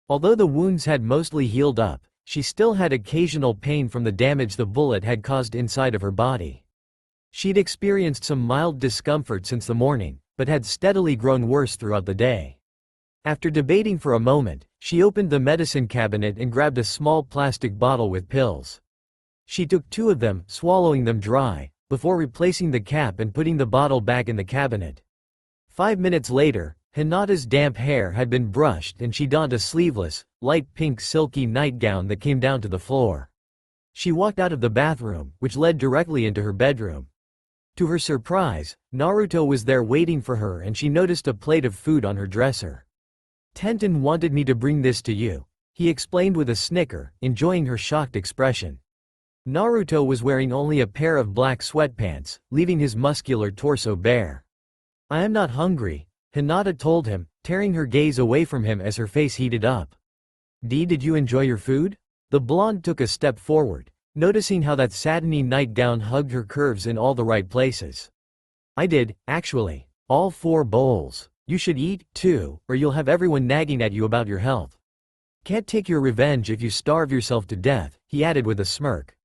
Although the wounds had mostly healed up, she still had occasional pain from the damage the bullet had caused inside of her body. She'd experienced some mild discomfort since the morning, but had steadily grown worse throughout the day. After debating for a moment, she opened the medicine cabinet and grabbed a small plastic bottle with pills. She took 2 of them, swallowing them dry, before replacing the cap and putting the bottle back in the cabinet. 5 minutes later, Hinata's damp hair had been brushed and she donned a sleeveless, light pink silky nightgown that came down to the floor. She walked out of the bathroom, which led directly into her bedroom. To her surprise, Naruto was there waiting for her and she noticed a plate of food on her dresser. "Tenten wanted me to bring this to you," he explained with a snicker, enjoying her shocked expression. Naruto was wearing only a pair of black sweatpants, leaving his muscular torso bare. "I am not hungry," Hinata told him, tearing her gaze away from him as her face heated up. Did you enjoy your food?" The blonde took a step forward, noticing how that satiny nightgown hugged her curves in all the right places. "I did, actually. All 4 bowls. You should eat, too, or you'll have everyone nagging at you about your health. Can't take your revenge if you starve yourself to death," he added with a smirk.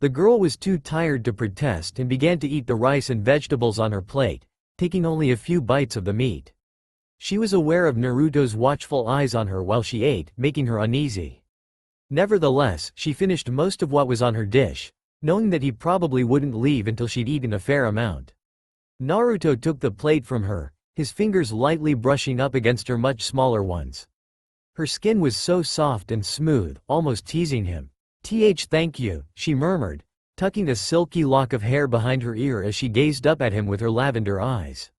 The girl was too tired to protest and began to eat the rice and vegetables on her plate, taking only a few bites of the meat. She was aware of Naruto's watchful eyes on her while she ate, making her uneasy. Nevertheless, she finished most of what was on her dish, knowing that he probably wouldn't leave until she'd eaten a fair amount. Naruto took the plate from her, his fingers lightly brushing up against her much smaller ones. Her skin was so soft and smooth, almost teasing him. Thank you," she murmured, tucking a silky lock of hair behind her ear as she gazed up at him with her lavender eyes.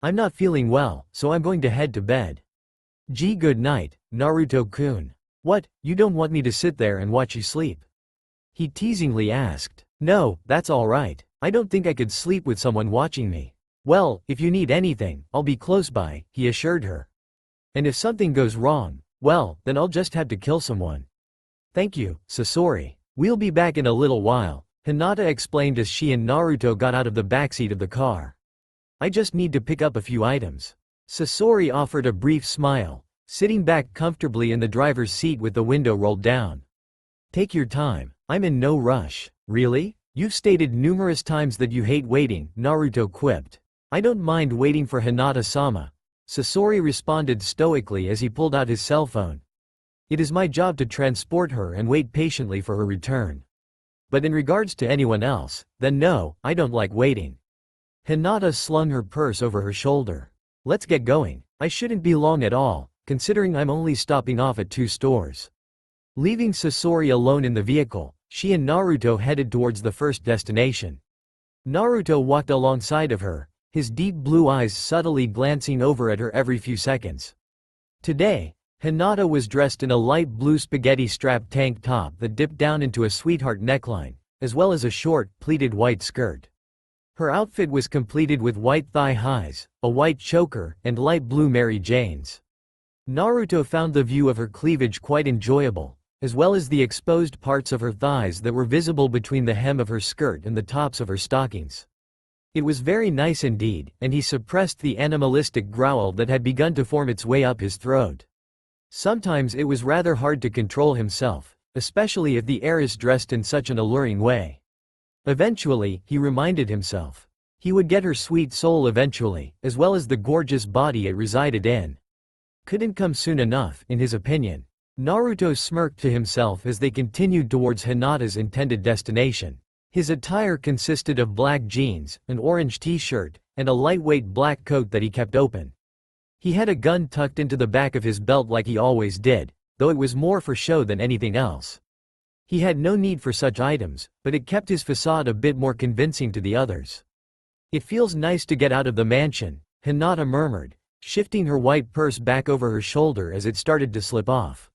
"I'm not feeling well, so I'm going to head to bed." Good night, Naruto-kun." "What, you don't want me to sit there and watch you sleep?" he teasingly asked. "No, that's alright. I don't think I could sleep with someone watching me." "Well, if you need anything, I'll be close by," he assured her. "And if something goes wrong, well, then I'll just have to kill someone." "Thank you, Sasori. We'll be back in a little while," Hinata explained as she and Naruto got out of the backseat of the car. "I just need to pick up a few items." Sasori offered a brief smile, sitting back comfortably in the driver's seat with the window rolled down. "Take your time, I'm in no rush." "Really? You've stated numerous times that you hate waiting," Naruto quipped. "I don't mind waiting for Hinata-sama," Sasori responded stoically as he pulled out his cell phone. "It is my job to transport her and wait patiently for her return. But in regards to anyone else, then no, I don't like waiting." Hinata slung her purse over her shoulder. "Let's get going. I shouldn't be long at all, considering I'm only stopping off at 2 stores." Leaving Sasori alone in the vehicle, she and Naruto headed towards the first destination. Naruto walked alongside of her, his deep blue eyes subtly glancing over at her every few seconds. Today, Hinata was dressed in a light blue spaghetti-strap tank top that dipped down into a sweetheart neckline, as well as a short, pleated white skirt. Her outfit was completed with white thigh-highs, a white choker, and light blue Mary Janes. Naruto found the view of her cleavage quite enjoyable, as well as the exposed parts of her thighs that were visible between the hem of her skirt and the tops of her stockings. It was very nice indeed, and he suppressed the animalistic growl that had begun to form its way up his throat. Sometimes it was rather hard to control himself, especially if the heiress dressed in such an alluring way. Eventually, he reminded himself. He would get her sweet soul eventually, as well as the gorgeous body it resided in. Couldn't come soon enough, in his opinion. Naruto smirked to himself as they continued towards Hinata's intended destination. His attire consisted of black jeans, an orange t-shirt, and a lightweight black coat that he kept open. He had a gun tucked into the back of his belt like he always did, though it was more for show than anything else. He had no need for such items, but it kept his facade a bit more convincing to the others. "It feels nice to get out of the mansion," Hinata murmured, shifting her white purse back over her shoulder as it started to slip off.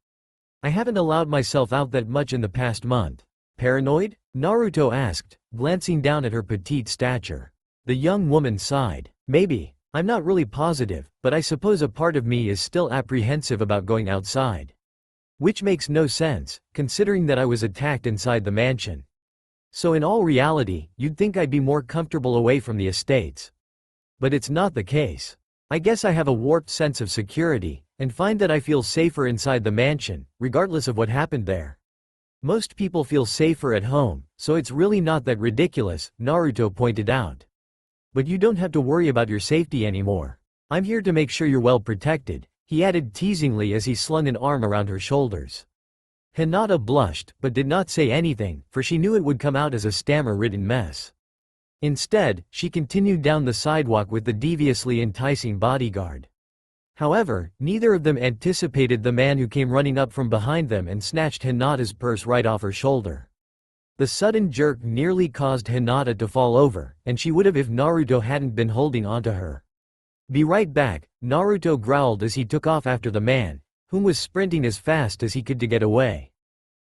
"I haven't allowed myself out that much in the past month." "Paranoid?" Naruto asked, glancing down at her petite stature. The young woman sighed. "Maybe. I'm not really positive, but I suppose a part of me is still apprehensive about going outside. Which makes no sense, considering that I was attacked inside the mansion. So in all reality, you'd think I'd be more comfortable away from the estates. But it's not the case. I guess I have a warped sense of security, and find that I feel safer inside the mansion, regardless of what happened there. Most people feel safer at home, so it's really not that ridiculous," Naruto pointed out. "But you don't have to worry about your safety anymore. I'm here to make sure you're well protected," he added teasingly as he slung an arm around her shoulders. Hinata blushed, but did not say anything, for she knew it would come out as a stammer-ridden mess. Instead, she continued down the sidewalk with the deviously enticing bodyguard. However, neither of them anticipated the man who came running up from behind them and snatched Hinata's purse right off her shoulder. The sudden jerk nearly caused Hinata to fall over, and she would have if Naruto hadn't been holding onto her. "Be right back," Naruto growled as he took off after the man, whom was sprinting as fast as he could to get away.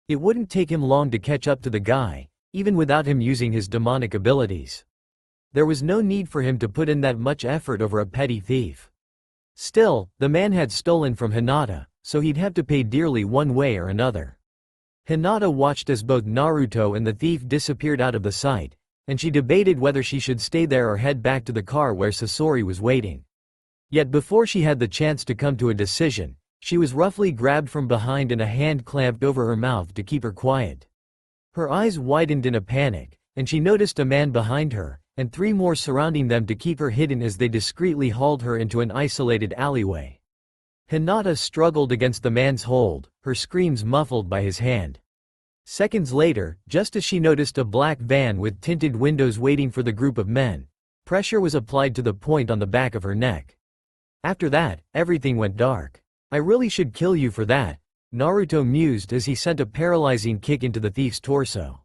It wouldn't take him long to catch up to the guy, even without him using his demonic abilities. There was no need for him to put in that much effort over a petty thief. Still, the man had stolen from Hinata, so he'd have to pay dearly one way or another. Hinata watched as both Naruto and the thief disappeared out of the sight, and she debated whether she should stay there or head back to the car where Sasori was waiting. Yet before she had the chance to come to a decision, she was roughly grabbed from behind and a hand clamped over her mouth to keep her quiet. Her eyes widened in a panic, and she noticed a man behind her, and three more surrounding them to keep her hidden as they discreetly hauled her into an isolated alleyway. Hinata struggled against the man's hold, her screams muffled by his hand. Seconds later, just as she noticed a black van with tinted windows waiting for the group of men, pressure was applied to the point on the back of her neck. After that, everything went dark. "I really should kill you for that," Naruto mused as he sent a paralyzing kick into the thief's torso.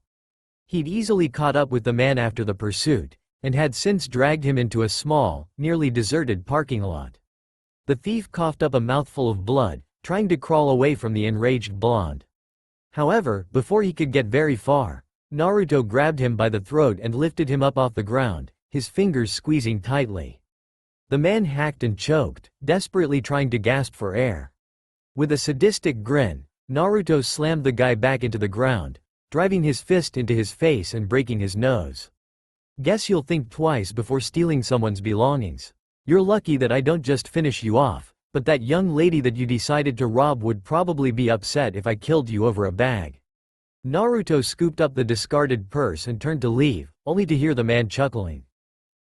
He'd easily caught up with the man after the pursuit, and had since dragged him into a small, nearly deserted parking lot. The thief coughed up a mouthful of blood, trying to crawl away from the enraged blonde. However, before he could get very far, Naruto grabbed him by the throat and lifted him up off the ground, his fingers squeezing tightly. The man hacked and choked, desperately trying to gasp for air. With a sadistic grin, Naruto slammed the guy back into the ground, driving his fist into his face and breaking his nose. "Guess you'll think twice before stealing someone's belongings. You're lucky that I don't just finish you off, but that young lady that you decided to rob would probably be upset if I killed you over a bag." Naruto scooped up the discarded purse and turned to leave, only to hear the man chuckling.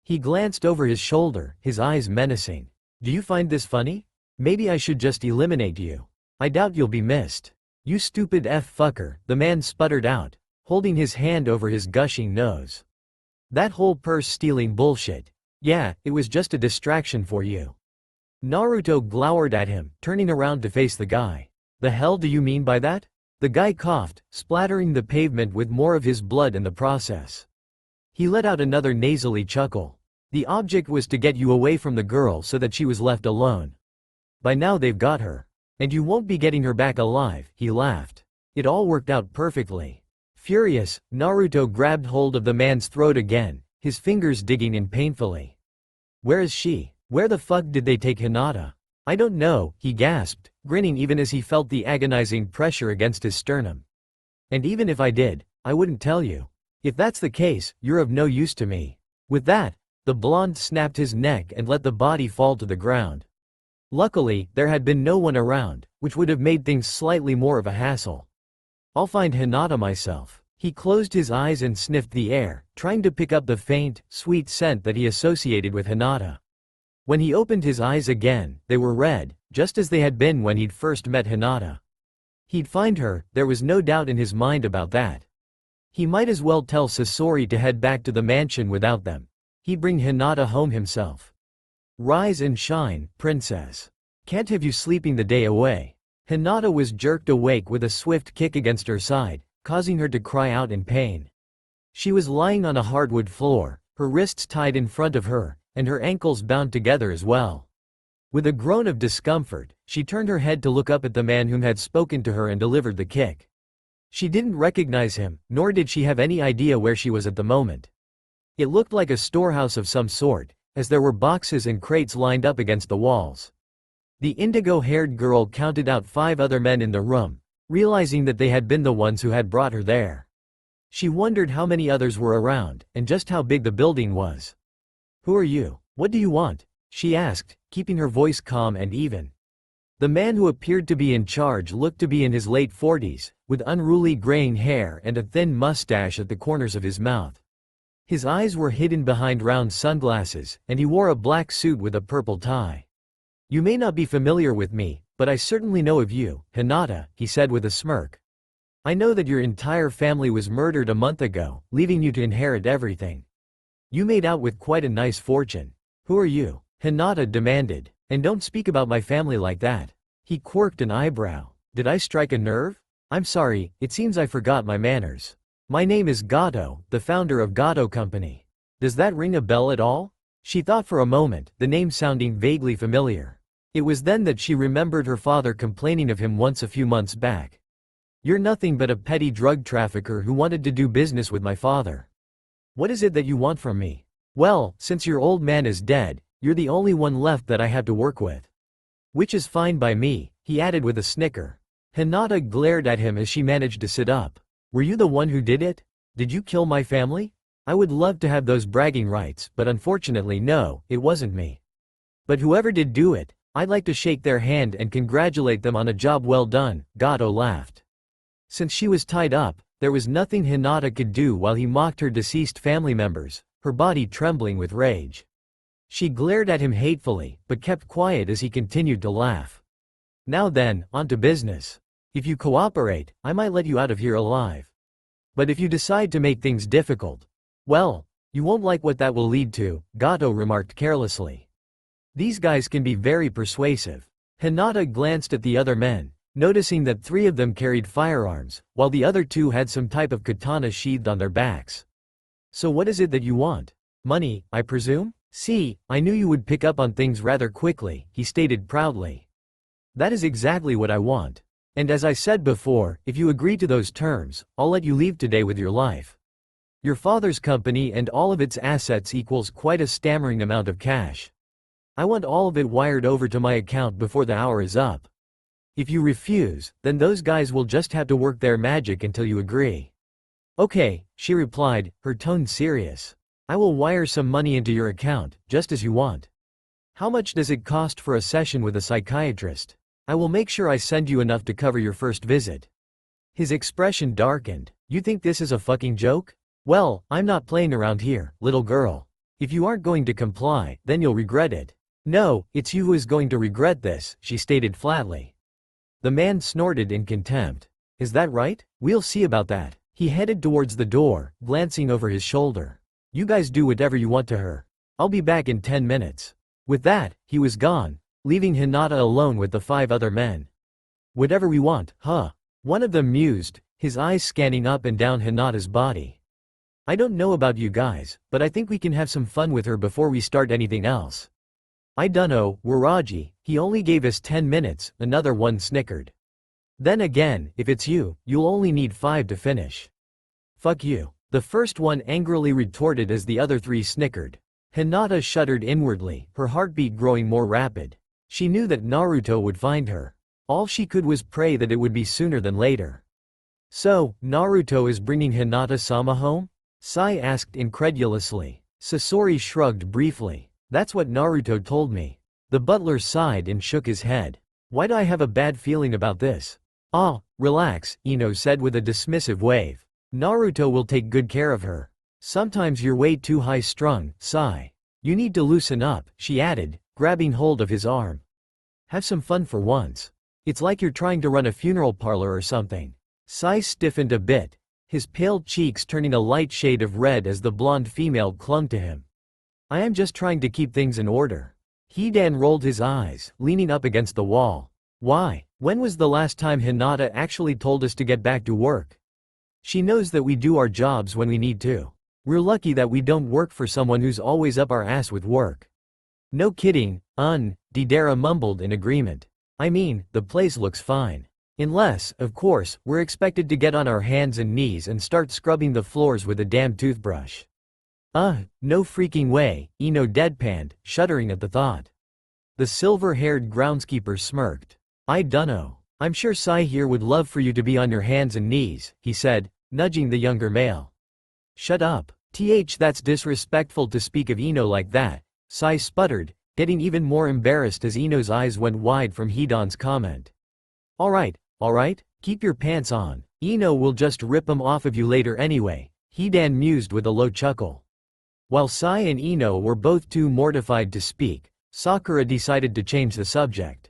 He glanced over his shoulder, his eyes menacing. "Do you find this funny? Maybe I should just eliminate you. I doubt you'll be missed. You stupid fucker," the man sputtered out, holding his hand over his gushing nose. "That whole purse-stealing bullshit. Yeah, it was just a distraction for you." Naruto glowered at him, turning around to face the guy. "The hell do you mean by that?" The guy coughed, splattering the pavement with more of his blood in the process. He let out another nasally chuckle. "The object was to get you away from the girl so that she was left alone. By now they've got her. And you won't be getting her back alive," he laughed. "It all worked out perfectly." Furious, Naruto grabbed hold of the man's throat again, his fingers digging in painfully. "Where is she? Where the fuck did they take Hinata?" "I don't know," he gasped, grinning even as he felt the agonizing pressure against his sternum. "And even if I did, I wouldn't tell you. If that's the case, you're of no use to me." With that, the blonde snapped his neck and let the body fall to the ground. Luckily, there had been no one around, which would have made things slightly more of a hassle. "I'll find Hinata myself." He closed his eyes and sniffed the air, trying to pick up the faint, sweet scent that he associated with Hinata. When he opened his eyes again, they were red, just as they had been when he'd first met Hinata. He'd find her, there was no doubt in his mind about that. He might as well tell Sasori to head back to the mansion without them. He'd bring Hinata home himself. "Rise and shine, princess. Can't have you sleeping the day away." Hinata was jerked awake with a swift kick against her side, causing her to cry out in pain. She was lying on a hardwood floor, her wrists tied in front of her, and her ankles bound together as well. With a groan of discomfort, she turned her head to look up at the man whom had spoken to her and delivered the kick. She didn't recognize him, nor did she have any idea where she was at the moment. It looked like a storehouse of some sort, as there were boxes and crates lined up against the walls. The indigo-haired girl counted out 5 other men in the room, realizing that they had been the ones who had brought her there. She wondered how many others were around, and just how big the building was. "Who are you? What do you want?" she asked, keeping her voice calm and even. The man who appeared to be in charge looked to be in his late 40s, with unruly graying hair and a thin mustache at the corners of his mouth. His eyes were hidden behind round sunglasses, and he wore a black suit with a purple tie. You may not be familiar with me, but I certainly know of you, Hinata, he said with a smirk. I know that your entire family was murdered a month ago, leaving you to inherit everything. You made out with quite a nice fortune. Who are you? Hinata demanded. And don't speak about my family like that. He quirked an eyebrow. Did I strike a nerve? I'm sorry, it seems I forgot my manners. My name is Gato, the founder of Gato Company. Does that ring a bell at all? She thought for a moment, the name sounding vaguely familiar. It was then that she remembered her father complaining of him once a few months back. You're nothing but a petty drug trafficker who wanted to do business with my father. What is it that you want from me? Well, since your old man is dead, you're the only one left that I have to work with. Which is fine by me, he added with a snicker. Hinata glared at him as she managed to sit up. Were you the one who did it? Did you kill my family? I would love to have those bragging rights, but unfortunately no, it wasn't me. But whoever did do it, I'd like to shake their hand and congratulate them on a job well done, Gato laughed. Since she was tied up, there was nothing Hinata could do while he mocked her deceased family members, her body trembling with rage. She glared at him hatefully, but kept quiet as he continued to laugh. Now then, on to business. If you cooperate, I might let you out of here alive. But if you decide to make things difficult, well, you won't like what that will lead to, Gato remarked carelessly. These guys can be very persuasive. Hinata glanced at the other men, noticing that 3 of them carried firearms, while the other 2 had some type of katana sheathed on their backs. So what is it that you want? Money, I presume? See, I knew you would pick up on things rather quickly, he stated proudly. That is exactly what I want. And as I said before, if you agree to those terms, I'll let you leave today with your life. Your father's company and all of its assets equals quite a staggering amount of cash. I want all of it wired over to my account before the hour is up. If you refuse, then those guys will just have to work their magic until you agree. Okay, she replied, her tone serious. I will wire some money into your account, just as you want. How much does it cost for a session with a psychiatrist? I will make sure I send you enough to cover your first visit. His expression darkened. You think this is a fucking joke? Well, I'm not playing around here, little girl. If you aren't going to comply, then you'll regret it. No, it's you who is going to regret this, she stated flatly. The man snorted in contempt. Is that right? We'll see about that. He headed towards the door, glancing over his shoulder. You guys do whatever you want to her. I'll be back in 10 minutes. With that, he was gone, leaving Hinata alone with the 5 other men. Whatever we want, huh? One of them mused, his eyes scanning up and down Hinata's body. I don't know about you guys, but I think we can have some fun with her before we start anything else. I dunno, Waraji, he only gave us 10 minutes, another one snickered. Then again, if it's you, you'll only need 5 to finish. Fuck you. The first one angrily retorted as the other 3 snickered. Hinata shuddered inwardly, her heartbeat growing more rapid. She knew that Naruto would find her. All she could was pray that it would be sooner than later. So, Naruto is bringing Hinata-sama home? Sai asked incredulously. Sasori shrugged briefly. That's what Naruto told me. The butler sighed and shook his head. Why do I have a bad feeling about this? Ah, relax, Ino said with a dismissive wave. Naruto will take good care of her. Sometimes you're way too high-strung, Sai. You need to loosen up, she added, grabbing hold of his arm. Have some fun for once. It's like you're trying to run a funeral parlor or something. Sai stiffened a bit, his pale cheeks turning a light shade of red as the blonde female clung to him. I am just trying to keep things in order. Hidan rolled his eyes, leaning up against the wall. Why? When was the last time Hinata actually told us to get back to work? She knows that we do our jobs when we need to. We're lucky that we don't work for someone who's always up our ass with work. No kidding, Deidara mumbled in agreement. I mean, the place looks fine. Unless, of course, we're expected to get on our hands and knees and start scrubbing the floors with a damn toothbrush. No freaking way, Ino deadpanned, shuddering at the thought. The silver-haired groundskeeper smirked. I dunno. I'm sure Sai here would love for you to be on your hands and knees, he said, nudging the younger male. Shut up. That's disrespectful to speak of Ino like that, Sai sputtered, getting even more embarrassed as Ino's eyes went wide from Hidan's comment. Alright, keep your pants on. Ino will just rip them off of you later anyway, Hidan mused with a low chuckle. While Sai and Ino were both too mortified to speak, Sakura decided to change the subject.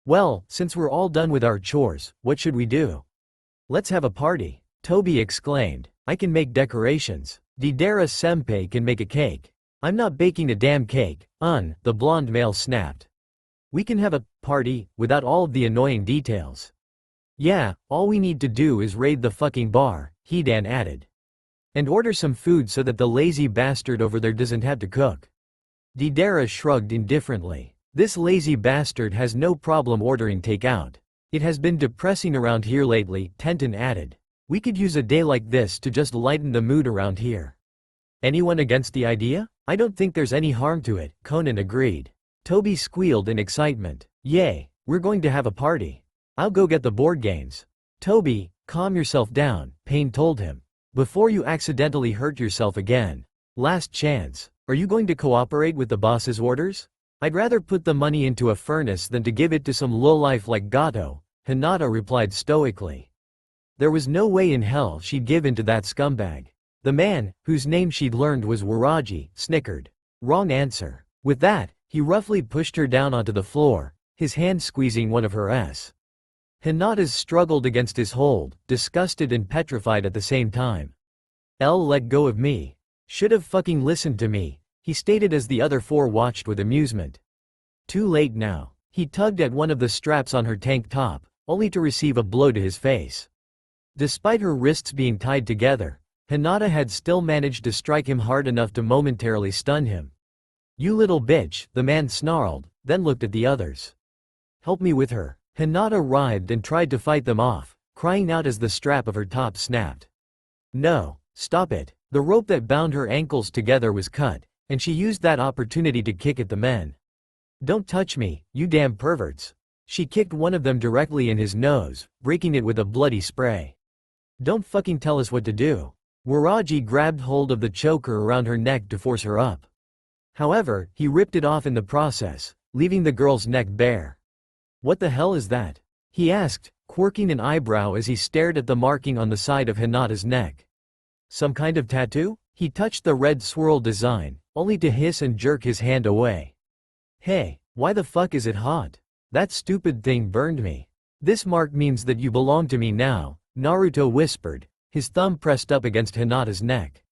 Well, since we're all done with our chores, what should we do? Let's have a party, Toby exclaimed. I can make decorations. Deidara-senpai can make a cake. I'm not baking a damn cake, the blonde male snapped. We can have a party without all of the annoying details. Yeah, all we need to do is raid the fucking bar, Hidan added. And order some food so that the lazy bastard over there doesn't have to cook. Deidara shrugged indifferently. This lazy bastard has no problem ordering takeout. It has been depressing around here lately, Tenten added. We could use a day like this to just lighten the mood around here. Anyone against the idea? I don't think there's any harm to it, Conan agreed. Toby squealed in excitement. Yay, we're going to have a party. I'll go get the board games. Toby, calm yourself down, Pain told him. Before you accidentally hurt yourself again. Last chance. Are you going to cooperate with the boss's orders? I'd rather put the money into a furnace than to give it to some lowlife like Gato, Hinata replied stoically. There was no way in hell she'd give in to that scumbag. The man, whose name she'd learned was Waraji, snickered. Wrong answer. With that, he roughly pushed her down onto the floor, his hand squeezing one of her ass. Hinata's struggled against his hold, disgusted and petrified at the same time. Let go of me. Should have fucking listened to me, he stated as the other four watched with amusement. Too late now. He tugged at one of the straps on her tank top, only to receive a blow to his face. Despite her wrists being tied together, Hinata had still managed to strike him hard enough to momentarily stun him. You little bitch, the man snarled, then looked at the others. Help me with her. Hinata writhed and tried to fight them off, crying out as the strap of her top snapped. No, stop it. The rope that bound her ankles together was cut, and she used that opportunity to kick at the men. Don't touch me, you damn perverts. She kicked one of them directly in his nose, breaking it with a bloody spray. Don't fucking tell us what to do. Waraji grabbed hold of the choker around her neck to force her up. However, he ripped it off in the process, leaving the girl's neck bare. What the hell is that? He asked, quirking an eyebrow as he stared at the marking on the side of Hinata's neck. Some kind of tattoo? He touched the red swirl design, only to hiss and jerk his hand away. Hey, why the fuck is it hot? That stupid thing burned me. This mark means that you belong to me now, Naruto whispered, his thumb pressed up against Hinata's neck.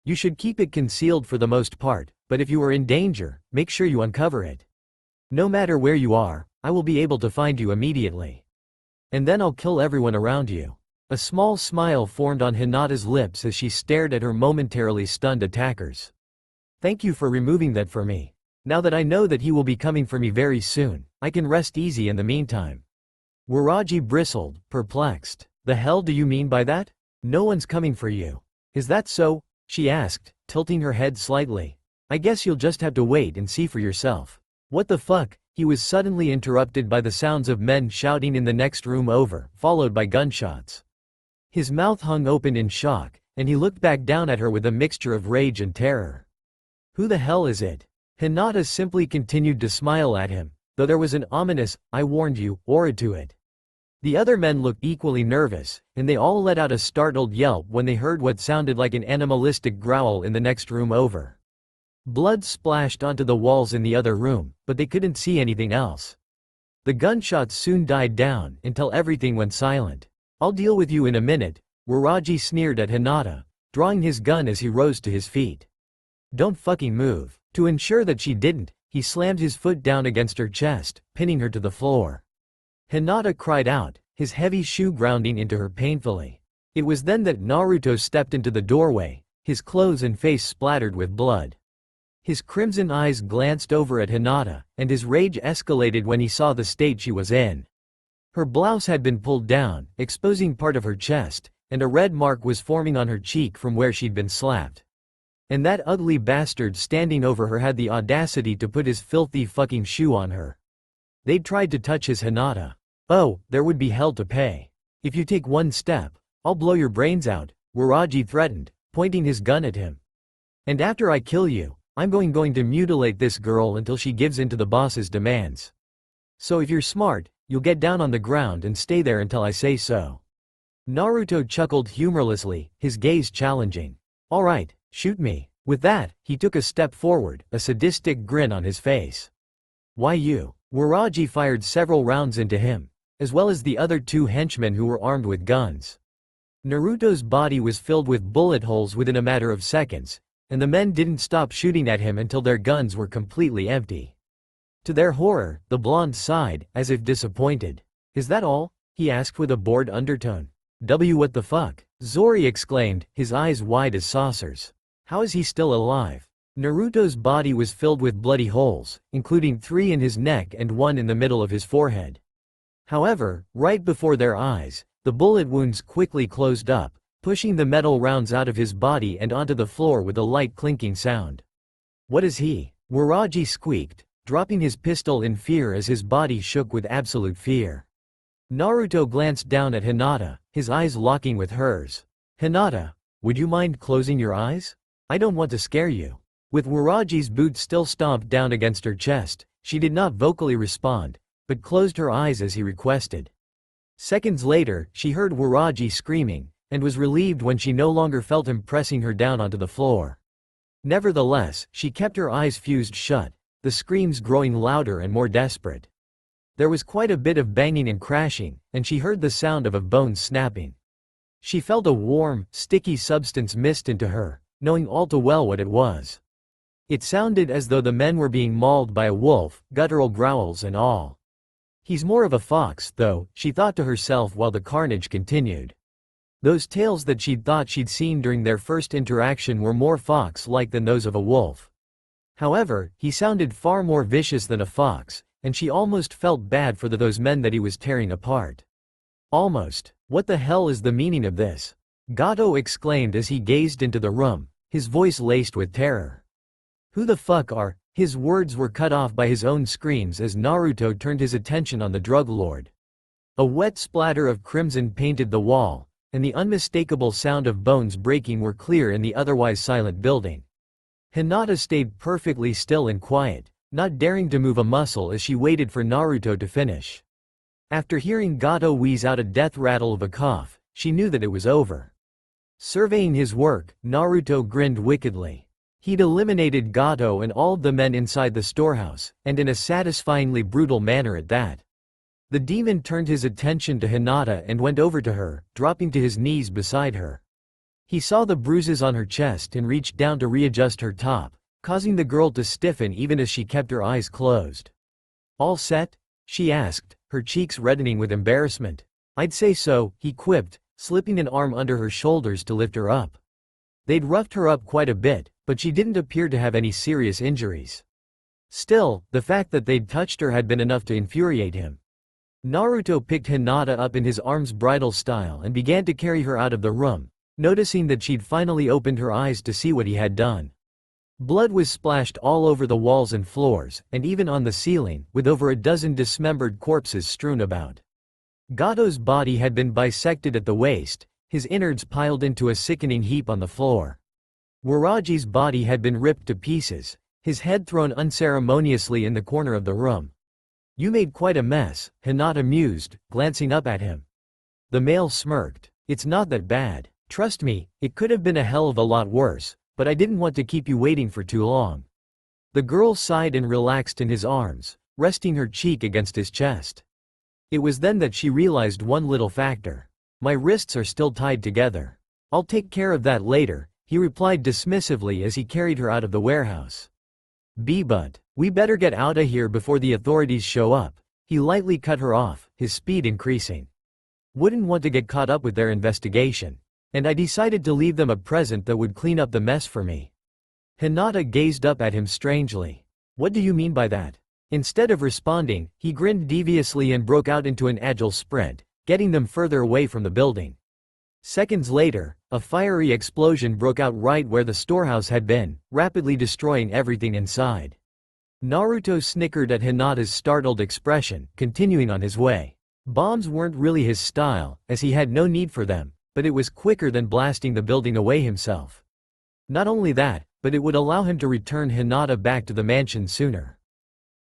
You should keep it concealed for the most part, but if you are in danger, make sure you uncover it. No matter where you are, I will be able to find you immediately. And then I'll kill everyone around you. A small smile formed on Hinata's lips as she stared at her momentarily stunned attackers. Thank you for removing that for me. Now that I know that he will be coming for me very soon, I can rest easy in the meantime. Waraji bristled, perplexed. The hell do you mean by that? No one's coming for you. Is that so? She asked, tilting her head slightly. I guess you'll just have to wait and see for yourself. What the fuck? He was suddenly interrupted by the sounds of men shouting in the next room over, followed by gunshots. His mouth hung open in shock, and he looked back down at her with a mixture of rage and terror. Who the hell is it? Hinata simply continued to smile at him, though there was an ominous, I warned you, aura to it. The other men looked equally nervous, and they all let out a startled yelp when they heard what sounded like an animalistic growl in the next room over. Blood splashed onto the walls in the other room, but they couldn't see anything else. The gunshots soon died down until everything went silent. I'll deal with you in a minute, Waraji sneered at Hinata, drawing his gun as he rose to his feet. Don't fucking move. To ensure that she didn't, he slammed his foot down against her chest, pinning her to the floor. Hinata cried out, his heavy shoe grounding into her painfully. It was then that Naruto stepped into the doorway, his clothes and face splattered with blood. His crimson eyes glanced over at Hinata, and his rage escalated when he saw the state she was in. Her blouse had been pulled down, exposing part of her chest, and a red mark was forming on her cheek from where she'd been slapped. And that ugly bastard standing over her had the audacity to put his filthy fucking shoe on her. They'd tried to touch his Hinata. Oh, there would be hell to pay. If you take one step, I'll blow your brains out, Waraji threatened, pointing his gun at him. And after I kill you, I'm going to mutilate this girl until she gives in to the boss's demands. So if you're smart, you'll get down on the ground and stay there until I say so. Naruto chuckled humorlessly, his gaze challenging. All right, shoot me. With that, he took a step forward, a sadistic grin on his face. Why you? Waraji fired several rounds into him, as well as the other two henchmen who were armed with guns. Naruto's body was filled with bullet holes within a matter of seconds, and the men didn't stop shooting at him until their guns were completely empty. To their horror, the blonde sighed, as if disappointed. Is that all? He asked with a bored undertone. What the fuck? Zori exclaimed, his eyes wide as saucers. How is he still alive? Naruto's body was filled with bloody holes, including 3 in his neck and 1 in the middle of his forehead. However, right before their eyes, the bullet wounds quickly closed up, pushing the metal rounds out of his body and onto the floor with a light clinking sound. What is he? Waraji squeaked, dropping his pistol in fear as his body shook with absolute fear. Naruto glanced down at Hinata, his eyes locking with hers. Hinata, would you mind closing your eyes? I don't want to scare you. With Waraji's boot still stomped down against her chest, she did not vocally respond, but closed her eyes as he requested. Seconds later, she heard Waraji screaming, and was relieved when she no longer felt him pressing her down onto the floor. Nevertheless, she kept her eyes fused shut, the screams growing louder and more desperate. There was quite a bit of banging and crashing, and she heard the sound of bones snapping. She felt a warm, sticky substance mist into her, knowing all too well what it was. It sounded as though the men were being mauled by a wolf, guttural growls and all. He's more of a fox, though, she thought to herself while the carnage continued. Those tales that she'd thought she'd seen during their first interaction were more fox-like than those of a wolf. However, he sounded far more vicious than a fox, and she almost felt bad for those men that he was tearing apart. Almost. What the hell is the meaning of this? Gato exclaimed as he gazed into the room, his voice laced with terror. Who the fuck are? His words were cut off by his own screams as Naruto turned his attention on the drug lord. A wet splatter of crimson painted the wall, and the unmistakable sound of bones breaking were clear in the otherwise silent building. Hinata stayed perfectly still and quiet, not daring to move a muscle as she waited for Naruto to finish. After hearing Gato wheeze out a death rattle of a cough, she knew that it was over. Surveying his work, Naruto grinned wickedly. He'd eliminated Gato and all of the men inside the storehouse, and in a satisfyingly brutal manner at that. The demon turned his attention to Hinata and went over to her, dropping to his knees beside her. He saw the bruises on her chest and reached down to readjust her top, causing the girl to stiffen even as she kept her eyes closed. All set? She asked, her cheeks reddening with embarrassment. I'd say so, he quipped, slipping an arm under her shoulders to lift her up. They'd roughed her up quite a bit, but she didn't appear to have any serious injuries. Still, the fact that they'd touched her had been enough to infuriate him. Naruto picked Hinata up in his arms bridal style and began to carry her out of the room, noticing that she'd finally opened her eyes to see what he had done. Blood was splashed all over the walls and floors, and even on the ceiling, with over a dozen dismembered corpses strewn about. Gato's body had been bisected at the waist, his innards piled into a sickening heap on the floor. Waraji's body had been ripped to pieces, his head thrown unceremoniously in the corner of the room. You made quite a mess, Hinata mused, glancing up at him. The male smirked. It's not that bad. Trust me, it could have been a hell of a lot worse, but I didn't want to keep you waiting for too long. The girl sighed and relaxed in his arms, resting her cheek against his chest. It was then that she realized one little factor. My wrists are still tied together. I'll take care of that later, he replied dismissively as he carried her out of the warehouse. But we better get out of here before the authorities show up. He lightly cut her off, his speed increasing. Wouldn't want to get caught up with their investigation. And I decided to leave them a present that would clean up the mess for me. Hinata gazed up at him strangely. What do you mean by that? Instead of responding, he grinned deviously and broke out into an agile sprint, getting them further away from the building. Seconds later, a fiery explosion broke out right where the storehouse had been, rapidly destroying everything inside. Naruto snickered at Hinata's startled expression, continuing on his way. Bombs weren't really his style, as he had no need for them, but it was quicker than blasting the building away himself. Not only that, but it would allow him to return Hinata back to the mansion sooner.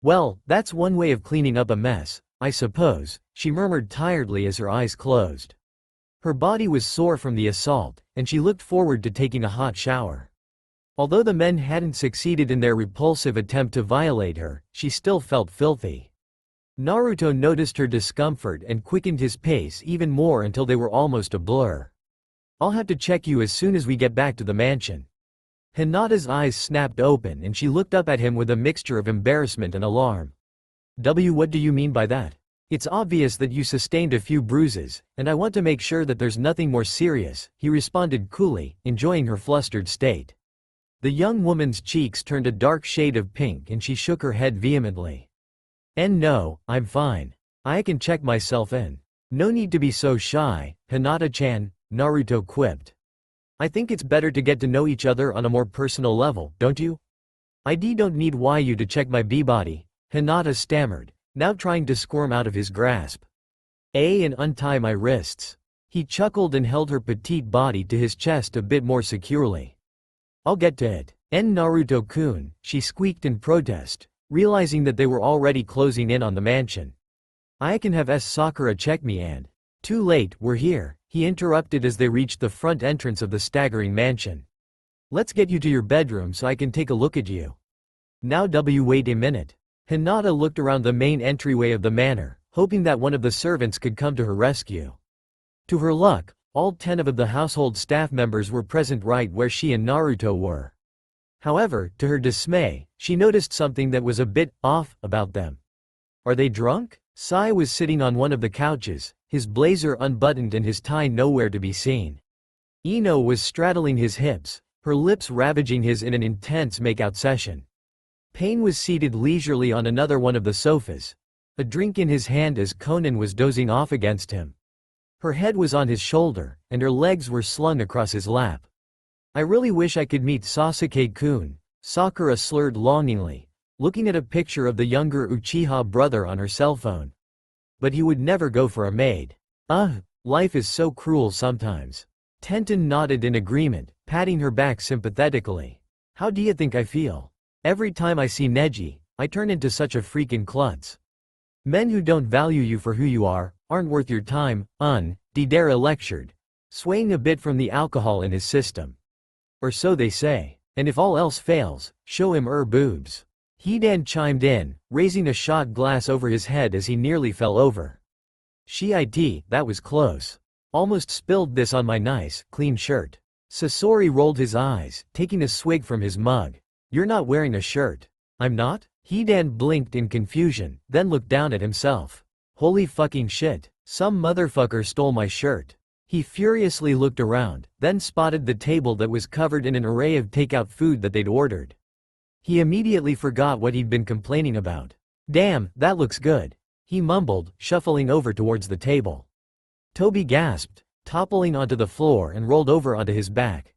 Well, that's one way of cleaning up a mess, I suppose, she murmured tiredly as her eyes closed. Her body was sore from the assault, and she looked forward to taking a hot shower. Although the men hadn't succeeded in their repulsive attempt to violate her, she still felt filthy. Naruto noticed her discomfort and quickened his pace even more until they were almost a blur. "I'll have to check you as soon as we get back to the mansion." Hinata's eyes snapped open and she looked up at him with a mixture of embarrassment and alarm. What do you mean by that? It's obvious that you sustained a few bruises, and I want to make sure that there's nothing more serious, he responded coolly, enjoying her flustered state. The young woman's cheeks turned a dark shade of pink and she shook her head vehemently. No, I'm fine. I can check myself in. No need to be so shy, Hinata-chan, Naruto quipped. I think it's better to get to know each other on a more personal level, don't you? I don't need you to check my B-body, Hinata stammered, now trying to squirm out of his grasp. And untie my wrists. He chuckled and held her petite body to his chest a bit more securely. I'll get to it. Naruto-kun, she squeaked in protest, realizing that they were already closing in on the mansion. I can have Sakura check me and… Too late, we're here, he interrupted as they reached the front entrance of the staggering mansion. Let's get you to your bedroom so I can take a look at you. Now wait a minute. Hinata looked around the main entryway of the manor, hoping that one of the servants could come to her rescue. To her luck, all 10 of the household staff members were present right where she and Naruto were. However, to her dismay, she noticed something that was a bit off about them. Are they drunk? Sai was sitting on one of the couches, his blazer unbuttoned and his tie nowhere to be seen. Ino was straddling his hips, her lips ravaging his in an intense make-out session. Pain was seated leisurely on another one of the sofas, a drink in his hand as Conan was dozing off against him. Her head was on his shoulder, and her legs were slung across his lap. I really wish I could meet Sasuke-kun, Sakura slurred longingly, looking at a picture of the younger Uchiha brother on her cell phone. But he would never go for a maid. Life is so cruel sometimes. Tenten nodded in agreement, patting her back sympathetically. How do you think I feel? Every time I see Neji, I turn into such a freaking klutz. Men who don't value you for who you are, aren't worth your time, Deidara lectured, swaying a bit from the alcohol in his system. Or so they say. And if all else fails, show him boobs. Hidan chimed in, raising a shot glass over his head as he nearly fell over. That was close. Almost spilled this on my nice, clean shirt. Sasori rolled his eyes, taking a swig from his mug. You're not wearing a shirt. I'm not? Hidan blinked in confusion, then looked down at himself. Holy fucking shit, some motherfucker stole my shirt. He furiously looked around, then spotted the table that was covered in an array of takeout food that they'd ordered. He immediately forgot what he'd been complaining about. Damn, that looks good, he mumbled, shuffling over towards the table. Toby gasped, toppling onto the floor and rolled over onto his back.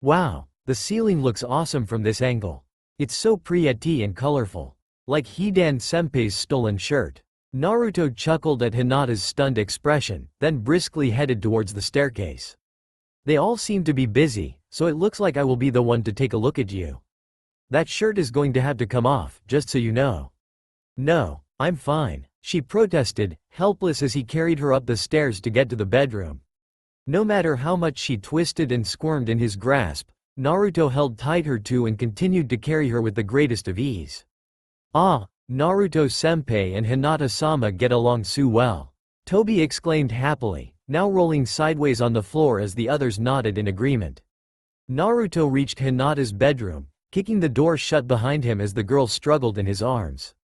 Wow, the ceiling looks awesome from this angle. It's so pretty and colorful. Like Hidan-senpai's stolen shirt. Naruto chuckled at Hinata's stunned expression, then briskly headed towards the staircase. They all seem to be busy, so it looks like I will be the one to take a look at you. That shirt is going to have to come off, just so you know. No, I'm fine, she protested, helpless as he carried her up the stairs to get to the bedroom. No matter how much she twisted and squirmed in his grasp, Naruto held tight her to and continued to carry her with the greatest of ease. Naruto-senpai and Hinata-sama get along so well. Toby exclaimed happily, now rolling sideways on the floor as the others nodded in agreement. Naruto reached Hinata's bedroom, kicking the door shut behind him as the girl struggled in his arms.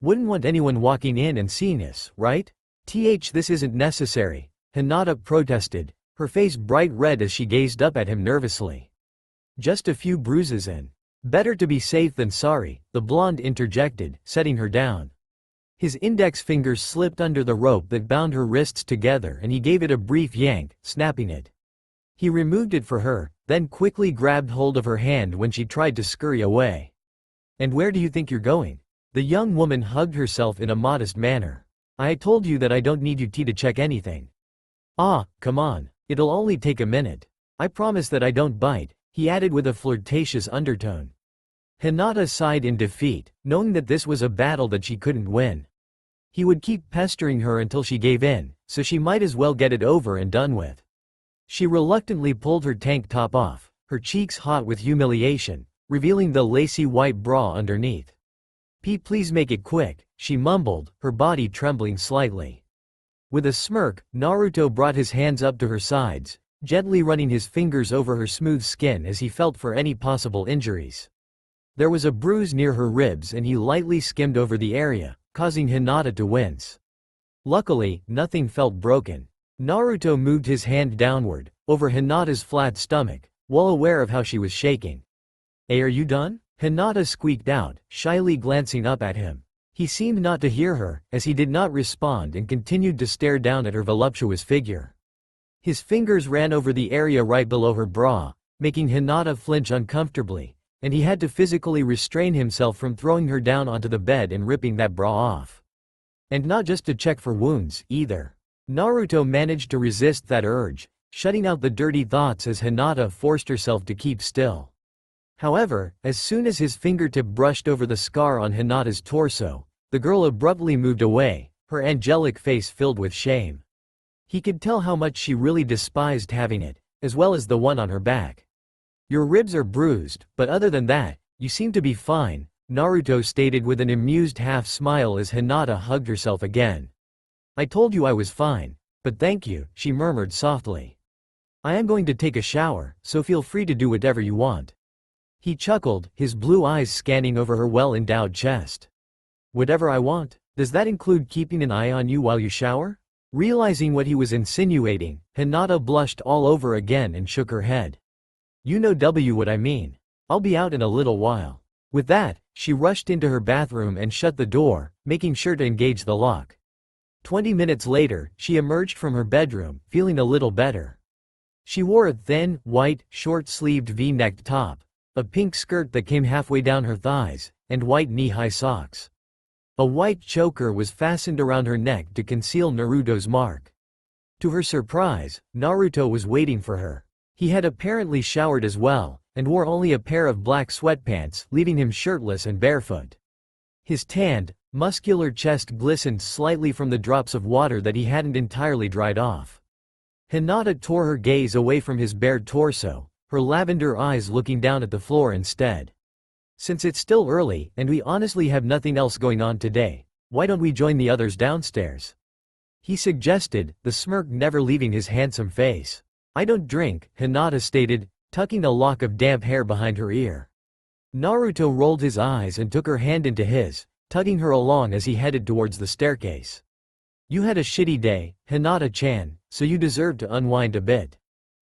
Wouldn't want anyone walking in and seeing us, right? This isn't necessary, Hinata protested, her face bright red as she gazed up at him nervously. Just a few bruises and… Better to be safe than sorry, the blonde interjected, setting her down. His index fingers slipped under the rope that bound her wrists together and he gave it a brief yank, snapping it. He removed it for her, then quickly grabbed hold of her hand when she tried to scurry away. And where do you think you're going? The young woman hugged herself in a modest manner. I told you that I don't need you to check anything. Come on, it'll only take a minute. I promise that I don't bite, he added with a flirtatious undertone. Hinata sighed in defeat, knowing that this was a battle that she couldn't win. He would keep pestering her until she gave in, so she might as well get it over and done with. She reluctantly pulled her tank top off, her cheeks hot with humiliation, revealing the lacy white bra underneath. "Pete, please make it quick," she mumbled, her body trembling slightly. With a smirk, Naruto brought his hands up to her sides, gently running his fingers over her smooth skin as he felt for any possible injuries. There was a bruise near her ribs and he lightly skimmed over the area, causing Hinata to wince. Luckily, nothing felt broken. Naruto moved his hand downward, over Hinata's flat stomach, well aware of how she was shaking. "Hey, are you done?" Hinata squeaked out, shyly glancing up at him. He seemed not to hear her, as he did not respond and continued to stare down at her voluptuous figure. His fingers ran over the area right below her bra, making Hinata flinch uncomfortably, and he had to physically restrain himself from throwing her down onto the bed and ripping that bra off. And not just to check for wounds, either. Naruto managed to resist that urge, shutting out the dirty thoughts as Hinata forced herself to keep still. However, as soon as his fingertip brushed over the scar on Hinata's torso, the girl abruptly moved away, her angelic face filled with shame. He could tell how much she really despised having it, as well as the one on her back. "Your ribs are bruised, but other than that, you seem to be fine," Naruto stated with an amused half-smile as Hinata hugged herself again. "I told you I was fine, but thank you," she murmured softly. "I am going to take a shower, so feel free to do whatever you want." He chuckled, his blue eyes scanning over her well-endowed chest. "Whatever I want? Does that include keeping an eye on you while you shower?" Realizing what he was insinuating, Hinata blushed all over again and shook her head. "You know what I mean. I'll be out in a little while." With that, she rushed into her bathroom and shut the door, making sure to engage the lock. 20 minutes later, she emerged from her bedroom, feeling a little better. She wore a thin, white, short-sleeved V-necked top, a pink skirt that came halfway down her thighs, and white knee-high socks. A white choker was fastened around her neck to conceal Naruto's mark. To her surprise, Naruto was waiting for her. He had apparently showered as well, and wore only a pair of black sweatpants, leaving him shirtless and barefoot. His tanned, muscular chest glistened slightly from the drops of water that he hadn't entirely dried off. Hinata tore her gaze away from his bared torso, her lavender eyes looking down at the floor instead. "Since it's still early, and we honestly have nothing else going on today, why don't we join the others downstairs?" he suggested, the smirk never leaving his handsome face. "I don't drink," Hinata stated, tucking a lock of damp hair behind her ear. Naruto rolled his eyes and took her hand into his, tugging her along as he headed towards the staircase. "You had a shitty day, Hinata-chan, so you deserve to unwind a bit."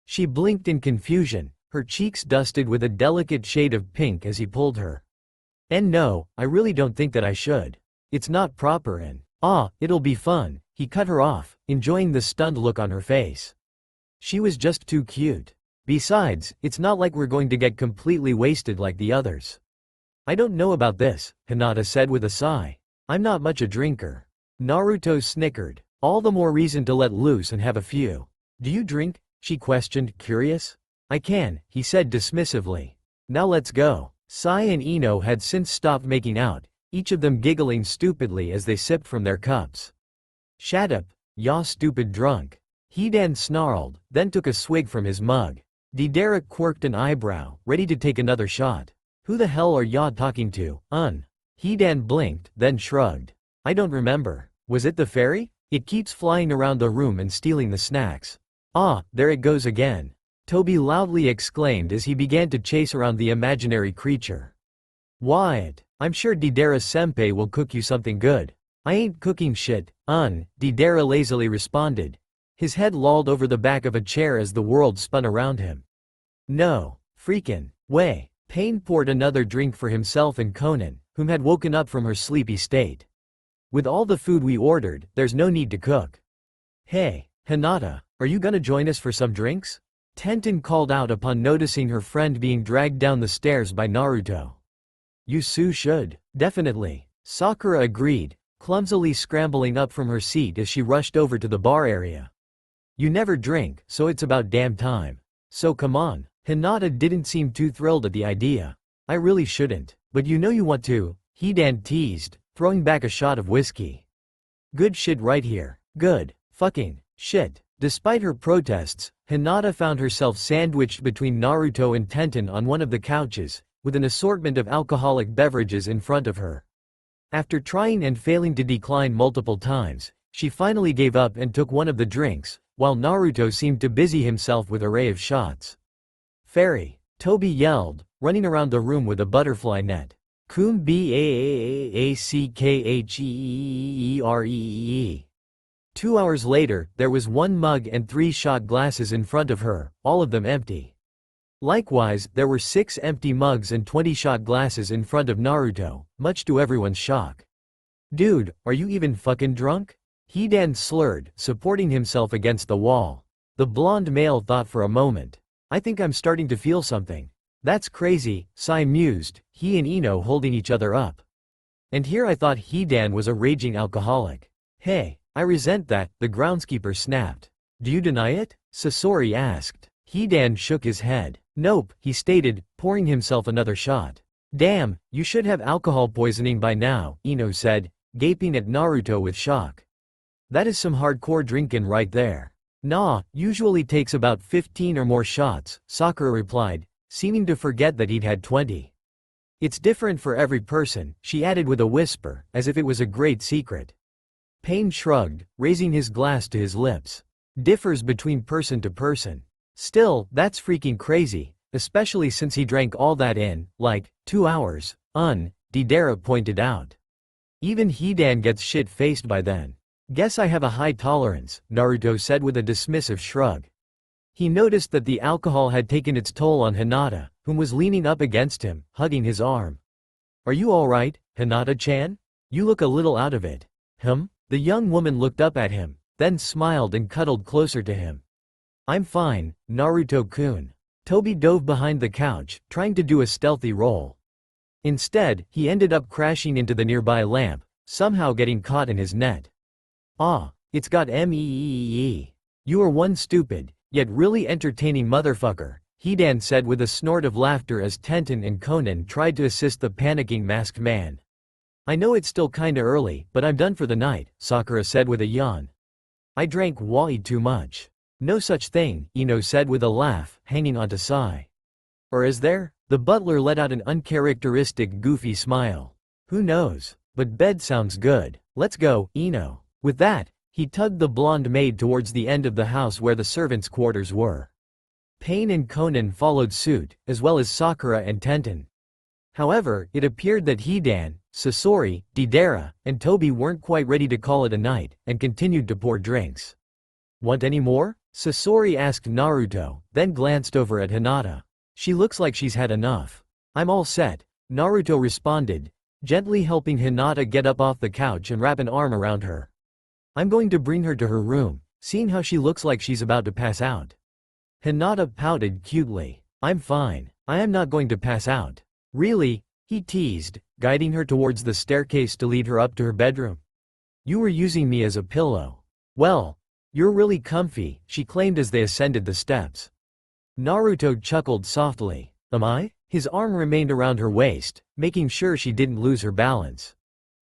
She blinked in confusion, her cheeks dusted with a delicate shade of pink as he pulled her. "And no, I really don't think that I should. It's not proper and, it'll be fun," he cut her off, enjoying the stunned look on her face. She was just too cute. "Besides, it's not like we're going to get completely wasted like the others." "I don't know about this," Hinata said with a sigh. "I'm not much a drinker." Naruto snickered. "All the more reason to let loose and have a few." "Do you drink?" she questioned, curious. "I can," he said dismissively. "Now let's go." Sai and Ino had since stopped making out, each of them giggling stupidly as they sipped from their cups. "Shut up, ya stupid drunk." Hidan snarled, then took a swig from his mug. Deidara quirked an eyebrow, ready to take another shot. "Who the hell are ya talking to, Hidan blinked, then shrugged. "I don't remember. Was it the fairy? It keeps flying around the room and stealing the snacks." "Ah, there it goes again," Toby loudly exclaimed as he began to chase around the imaginary creature. "Wyatt, I'm sure Deidara-senpai will cook you something good." "I ain't cooking shit, Deidara lazily responded. His head lolled over the back of a chair as the world spun around him. "No, freakin' way." Pain poured another drink for himself and Conan, whom had woken up from her sleepy state. "With all the food we ordered, there's no need to cook." "Hey, Hinata, are you gonna join us for some drinks?" Tenten called out upon noticing her friend being dragged down the stairs by Naruto. "You should." "Definitely," Sakura agreed, clumsily scrambling up from her seat as she rushed over to the bar area. "You never drink, so it's about damn time. So come on." Hinata didn't seem too thrilled at the idea. "I really shouldn't, but you know you want to," Hidan teased, throwing back a shot of whiskey. "Good shit right here. Good fucking shit." Despite her protests, Hinata found herself sandwiched between Naruto and Tenten on one of the couches, with an assortment of alcoholic beverages in front of her. After trying and failing to decline multiple times, she finally gave up and took one of the drinks, while Naruto seemed to busy himself with an array of shots. "Fairy!" Toby yelled, running around the room with a butterfly net. "Kum backheere." 2 hours later, there was 1 mug and 3 shot glasses in front of her, all of them empty. Likewise, there were 6 empty mugs and 20 shot glasses in front of Naruto, much to everyone's shock. "Dude, are you even fucking drunk?" Hidan slurred, supporting himself against the wall. The blonde male thought for a moment. "I think I'm starting to feel something." "That's crazy," Sai mused, he and Ino holding each other up. "And here I thought Hidan was a raging alcoholic." "Hey, I resent that," the groundskeeper snapped. "Do you deny it?" Sasori asked. Hidan shook his head. "Nope," he stated, pouring himself another shot. "Damn, you should have alcohol poisoning by now," Ino said, gaping at Naruto with shock. "That is some hardcore drinkin' right there." "Nah, usually takes about 15 or more shots," Sakura replied, seeming to forget that he'd had 20. "It's different for every person," she added with a whisper, as if it was a great secret. Pain shrugged, raising his glass to his lips. "Differs between person to person. Still, that's freaking crazy, especially since he drank all that in, like, 2 hours, Deidara pointed out. "Even Hidan gets shit-faced by then." "Guess I have a high tolerance," Naruto said with a dismissive shrug. He noticed that the alcohol had taken its toll on Hinata, whom was leaning up against him, hugging his arm. "Are you alright, Hinata-chan? You look a little out of it." The young woman looked up at him, then smiled and cuddled closer to him. "I'm fine, Naruto-kun." Toby dove behind the couch, trying to do a stealthy roll. Instead, he ended up crashing into the nearby lamp, somehow getting caught in his net. "Ah, it's got meee. You are one stupid, yet really entertaining motherfucker," Hidan said with a snort of laughter as Tenten and Konan tried to assist the panicking masked man. "I know it's still kinda early, but I'm done for the night," Sakura said with a yawn. "I drank way too much." "No such thing," Ino said with a laugh, hanging onto Sai. "Or is there?" The butler let out an uncharacteristic goofy smile. "Who knows? But bed sounds good. Let's go, Ino." With that, he tugged the blonde maid towards the end of the house where the servants' quarters were. Pain and Konan followed suit, as well as Sakura and Tenten. However, it appeared that Hidan, Sasori, Deidara, and Toby weren't quite ready to call it a night, and continued to pour drinks. "Want any more?" Sasori asked Naruto, then glanced over at Hinata. "She looks like she's had enough." "I'm all set," Naruto responded, gently helping Hinata get up off the couch and wrap an arm around her. "I'm going to bring her to her room, seeing how she looks like she's about to pass out." Hinata pouted cutely. "I'm fine. I am not going to pass out." "Really?" he teased, guiding her towards the staircase to lead her up to her bedroom. "You were using me as a pillow." "Well, you're really comfy," she claimed as they ascended the steps. Naruto chuckled softly. "Am I?" His arm remained around her waist, making sure she didn't lose her balance.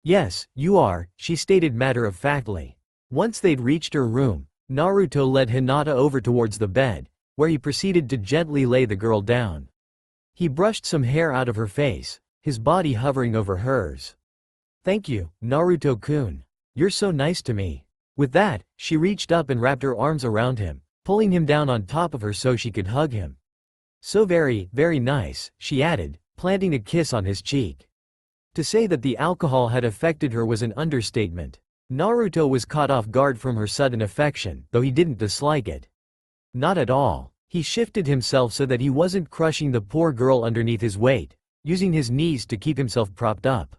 "Yes, you are," she stated matter-of-factly. Once they'd reached her room, Naruto led Hinata over towards the bed, where he proceeded to gently lay the girl down. He brushed some hair out of her face, his body hovering over hers. "Thank you, Naruto-kun. You're so nice to me." With that, she reached up and wrapped her arms around him, pulling him down on top of her so she could hug him. "So very, very nice," she added, planting a kiss on his cheek. To say that the alcohol had affected her was an understatement. Naruto was caught off guard from her sudden affection, though he didn't dislike it. Not at all. He shifted himself so that he wasn't crushing the poor girl underneath his weight, using his knees to keep himself propped up.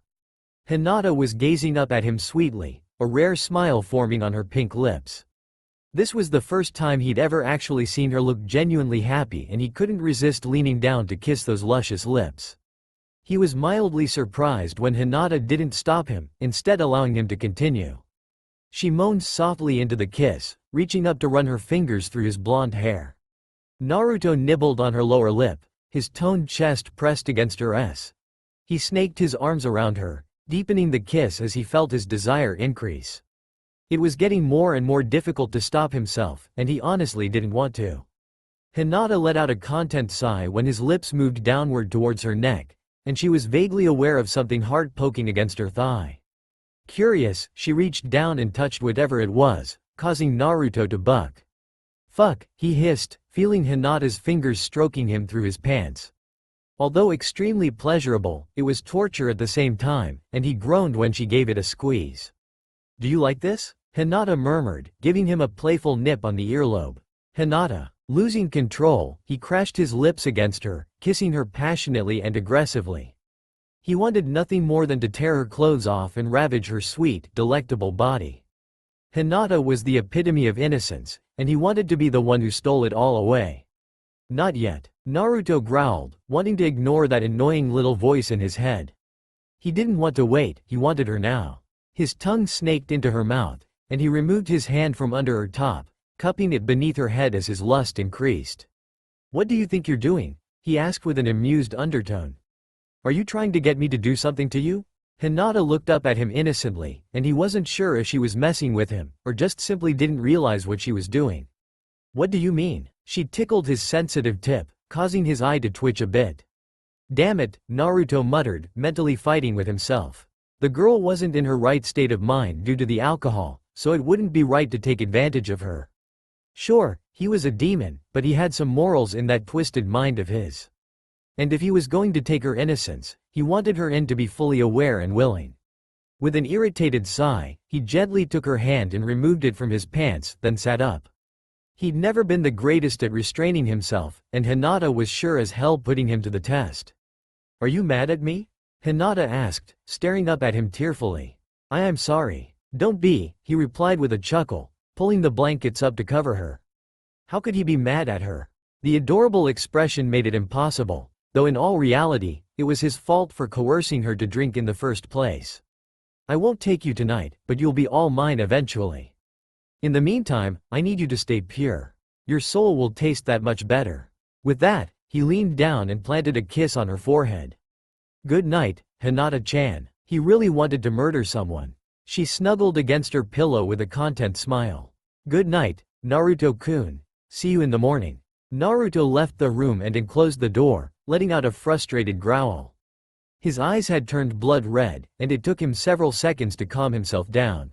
Hinata was gazing up at him sweetly, a rare smile forming on her pink lips. This was the first time he'd ever actually seen her look genuinely happy, and he couldn't resist leaning down to kiss those luscious lips. He was mildly surprised when Hinata didn't stop him, instead allowing him to continue. She moaned softly into the kiss, reaching up to run her fingers through his blonde hair. Naruto nibbled on her lower lip, his toned chest pressed against her S. He snaked his arms around her, deepening the kiss as he felt his desire increase. It was getting more and more difficult to stop himself, and he honestly didn't want to. Hinata let out a content sigh when his lips moved downward towards her neck, and she was vaguely aware of something hard poking against her thigh. Curious, she reached down and touched whatever it was, causing Naruto to buck. "Fuck," he hissed, feeling Hinata's fingers stroking him through his pants. Although extremely pleasurable, it was torture at the same time, and he groaned when she gave it a squeeze. "Do you like this?" Hinata murmured, giving him a playful nip on the earlobe. Hinata, losing control, he crashed his lips against her, kissing her passionately and aggressively. He wanted nothing more than to tear her clothes off and ravage her sweet, delectable body. Hinata was the epitome of innocence, and he wanted to be the one who stole it all away. "Not yet," Naruto growled, wanting to ignore that annoying little voice in his head. He didn't want to wait, he wanted her now. His tongue snaked into her mouth, and he removed his hand from under her top, cupping it beneath her head as his lust increased. "What do you think you're doing?" he asked with an amused undertone. "Are you trying to get me to do something to you?" Hinata looked up at him innocently, and he wasn't sure if she was messing with him, or just simply didn't realize what she was doing. "What do you mean?" She tickled his sensitive tip, causing his eye to twitch a bit. "Damn it," Naruto muttered, mentally fighting with himself. The girl wasn't in her right state of mind due to the alcohol, so it wouldn't be right to take advantage of her. Sure, he was a demon, but he had some morals in that twisted mind of his. And if he was going to take her innocence, he wanted her to be fully aware and willing. With an irritated sigh, he gently took her hand and removed it from his pants, then sat up. He'd never been the greatest at restraining himself, and Hinata was sure as hell putting him to the test. "Are you mad at me?" Hinata asked, staring up at him tearfully. "I am sorry." "Don't be," he replied with a chuckle, pulling the blankets up to cover her. How could he be mad at her? The adorable expression made it impossible, though in all reality, it was his fault for coercing her to drink in the first place. "I won't take you tonight, but you'll be all mine eventually. In the meantime, I need you to stay pure. Your soul will taste that much better." With that, he leaned down and planted a kiss on her forehead. "Good night, Hinata-chan." He really wanted to murder someone. She snuggled against her pillow with a content smile. "Good night, Naruto-kun. See you in the morning." Naruto left the room and enclosed the door, letting out a frustrated growl. His eyes had turned blood red, and it took him several seconds to calm himself down.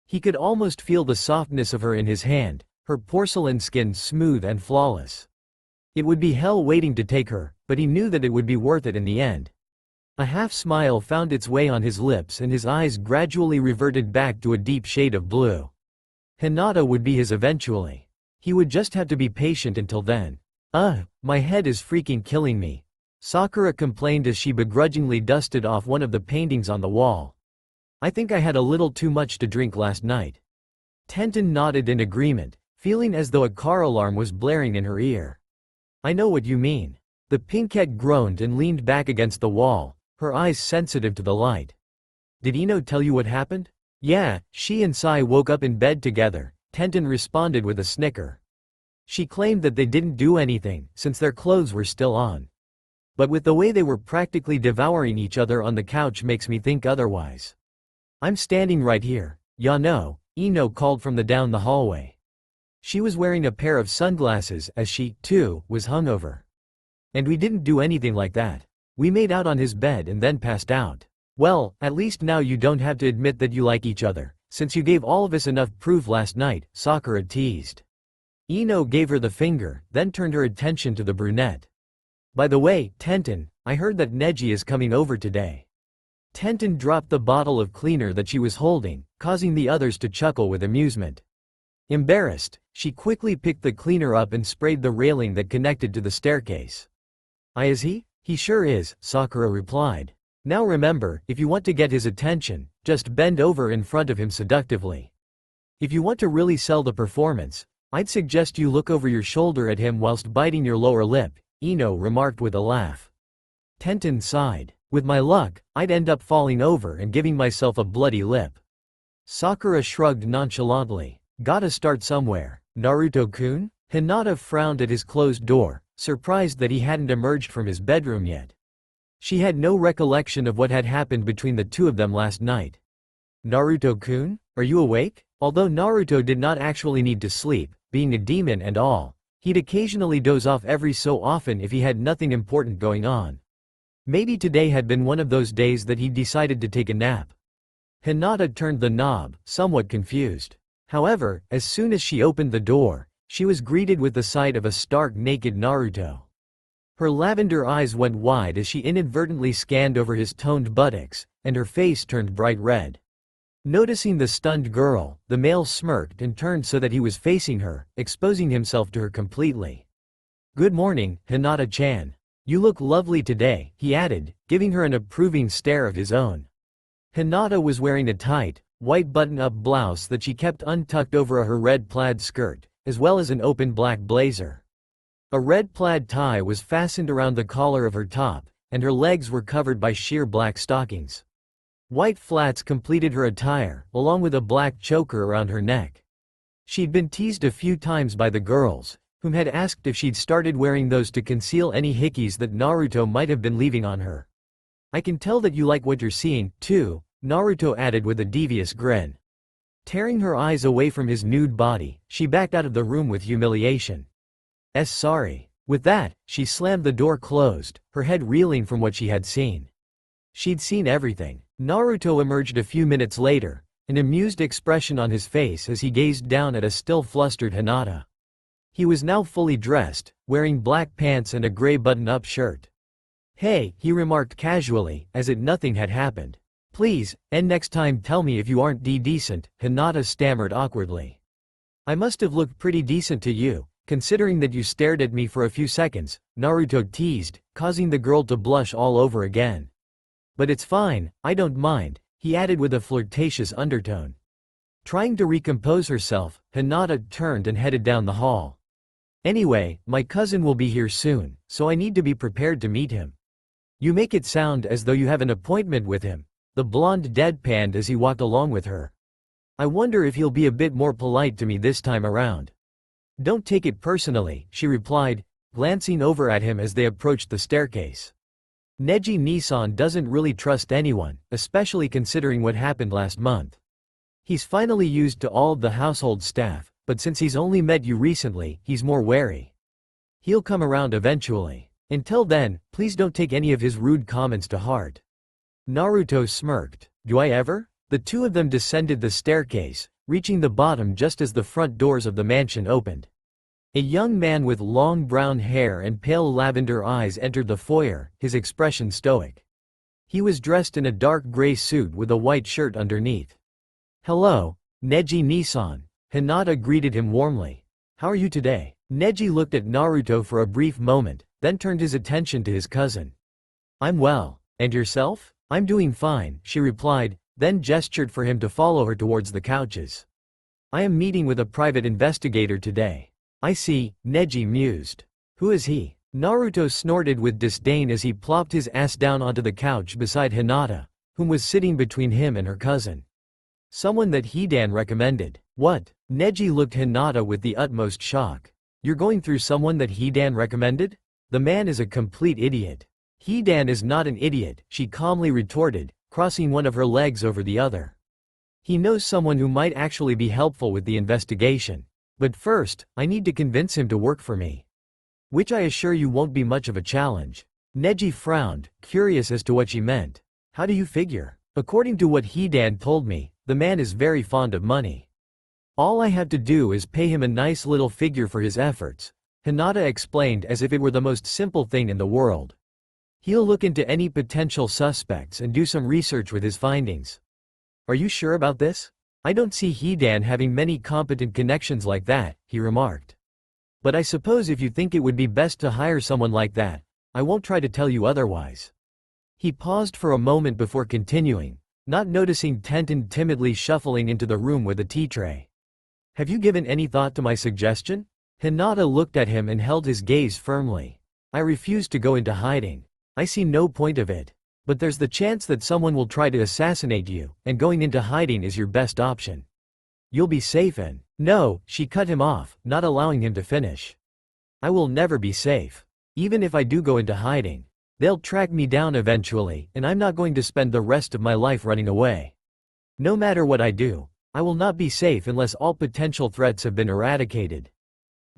He could almost feel the softness of her in his hand, her porcelain skin smooth and flawless. It would be hell waiting to take her, but he knew that it would be worth it in the end. A half-smile found its way on his lips and his eyes gradually reverted back to a deep shade of blue. Hinata would be his eventually. He would just have to be patient until then. My head is freaking killing me," Sakura complained as she begrudgingly dusted off one of the paintings on the wall. "I think I had a little too much to drink last night." Tenten nodded in agreement, feeling as though a car alarm was blaring in her ear. "I know what you mean." The pinkette groaned and leaned back against the wall, her eyes sensitive to the light. "Did Ino tell you what happened?" "Yeah, she and Sai woke up in bed together," Tenten responded with a snicker. "She claimed that they didn't do anything, since their clothes were still on. But with the way they were practically devouring each other on the couch makes me think otherwise." "I'm standing right here." "Yano," Ino called from down the hallway. She was wearing a pair of sunglasses as she, too, was hungover. "And we didn't do anything like that. We made out on his bed and then passed out." "Well, at least now you don't have to admit that you like each other, since you gave all of us enough proof last night," Sakura teased. Ino gave her the finger, then turned her attention to the brunette. "By the way, Tenten, I heard that Neji is coming over today." Tenten dropped the bottle of cleaner that she was holding, causing the others to chuckle with amusement. Embarrassed, she quickly picked the cleaner up and sprayed the railing that connected to the staircase. "Is he?" "He sure is," Sakura replied. "Now remember, if you want to get his attention, just bend over in front of him seductively. If you want to really sell the performance, I'd suggest you look over your shoulder at him whilst biting your lower lip," Ino remarked with a laugh. Tenten sighed. "With my luck, I'd end up falling over and giving myself a bloody lip." Sakura shrugged nonchalantly. "Gotta start somewhere, Naruto-kun?" Hinata frowned at his closed door, surprised that he hadn't emerged from his bedroom yet. She had no recollection of what had happened between the two of them last night. "Naruto-kun, are you awake?" Although Naruto did not actually need to sleep, being a demon and all, he'd occasionally doze off every so often if he had nothing important going on. Maybe today had been one of those days that he'd decided to take a nap. Hinata turned the knob, somewhat confused. However, as soon as she opened the door, she was greeted with the sight of a stark naked Naruto. Her lavender eyes went wide as she inadvertently scanned over his toned buttocks, and her face turned bright red. Noticing the stunned girl, the male smirked and turned so that he was facing her, exposing himself to her completely. "Good morning, Hinata-chan. You look lovely today," he added, giving her an approving stare of his own. Hinata was wearing a tight, white button-up blouse that she kept untucked over her red plaid skirt, as well as an open black blazer. A red plaid tie was fastened around the collar of her top, and her legs were covered by sheer black stockings. White flats completed her attire, along with a black choker around her neck. She'd been teased a few times by the girls, whom had asked if she'd started wearing those to conceal any hickeys that Naruto might have been leaving on her. "I can tell that you like what you're seeing, too," Naruto added with a devious grin. Tearing her eyes away from his nude body, she backed out of the room with humiliation. Sorry. With that, she slammed the door closed, her head reeling from what she had seen. She'd seen everything. Naruto emerged a few minutes later, an amused expression on his face as he gazed down at a still flustered Hinata. He was now fully dressed, wearing black pants and a gray button-up shirt. "Hey," he remarked casually, as if nothing had happened. "Please, and next time tell me if you aren't decent," Hinata stammered awkwardly. "I must have looked pretty decent to you, considering that you stared at me for a few seconds," Naruto teased, causing the girl to blush all over again. "But it's fine, I don't mind," he added with a flirtatious undertone. Trying to recompose herself, Hinata turned and headed down the hall. "Anyway, my cousin will be here soon, so I need to be prepared to meet him." "You make it sound as though you have an appointment with him," the blonde deadpanned as he walked along with her. "I wonder if he'll be a bit more polite to me this time around." "Don't take it personally," she replied, glancing over at him as they approached the staircase. Neji-Nisan doesn't really trust anyone, especially considering what happened last month. He's finally used to all of the household staff, but since he's only met you recently, he's more wary. He'll come around eventually. Until then, please don't take any of his rude comments to heart. Naruto smirked. "Do I ever?" The two of them descended the staircase, reaching the bottom just as the front doors of the mansion opened. A young man with long brown hair and pale lavender eyes entered the foyer, his expression stoic. He was dressed in a dark gray suit with a white shirt underneath. "Hello, Neji-Nisan," Hinata greeted him warmly. "How are you today?" Neji looked at Naruto for a brief moment, then turned his attention to his cousin. "I'm well. And yourself?" "I'm doing fine," she replied, then gestured for him to follow her towards the couches. "I am meeting with a private investigator today." "I see," Neji mused. "Who is he?" Naruto snorted with disdain as he plopped his ass down onto the couch beside Hinata, whom was sitting between him and her cousin. "Someone that Hidan recommended." "What?" Neji looked Hinata with the utmost shock. "You're going through someone that Hidan recommended? The man is a complete idiot." "Hidan is not an idiot," she calmly retorted, crossing one of her legs over the other. "He knows someone who might actually be helpful with the investigation. But first, I need to convince him to work for me. Which I assure you won't be much of a challenge." Neji frowned, curious as to what she meant. "How do you figure?" "According to what Hidan told me, the man is very fond of money. All I have to do is pay him a nice little figure for his efforts," Hinata explained as if it were the most simple thing in the world. "He'll look into any potential suspects and do some research with his findings." "Are you sure about this? I don't see Hidan having many competent connections like that," he remarked. "But I suppose if you think it would be best to hire someone like that, I won't try to tell you otherwise." He paused for a moment before continuing, not noticing Tenten timidly shuffling into the room with a tea tray. "Have you given any thought to my suggestion?" Hinata looked at him and held his gaze firmly. "I refuse to go into hiding. I see no point of it. But there's the chance that someone will try to assassinate you, and going into hiding is your best option. You'll be safe and—" "No," she cut him off, not allowing him to finish. "I will never be safe. Even if I do go into hiding, they'll track me down eventually, and I'm not going to spend the rest of my life running away. No matter what I do, I will not be safe unless all potential threats have been eradicated.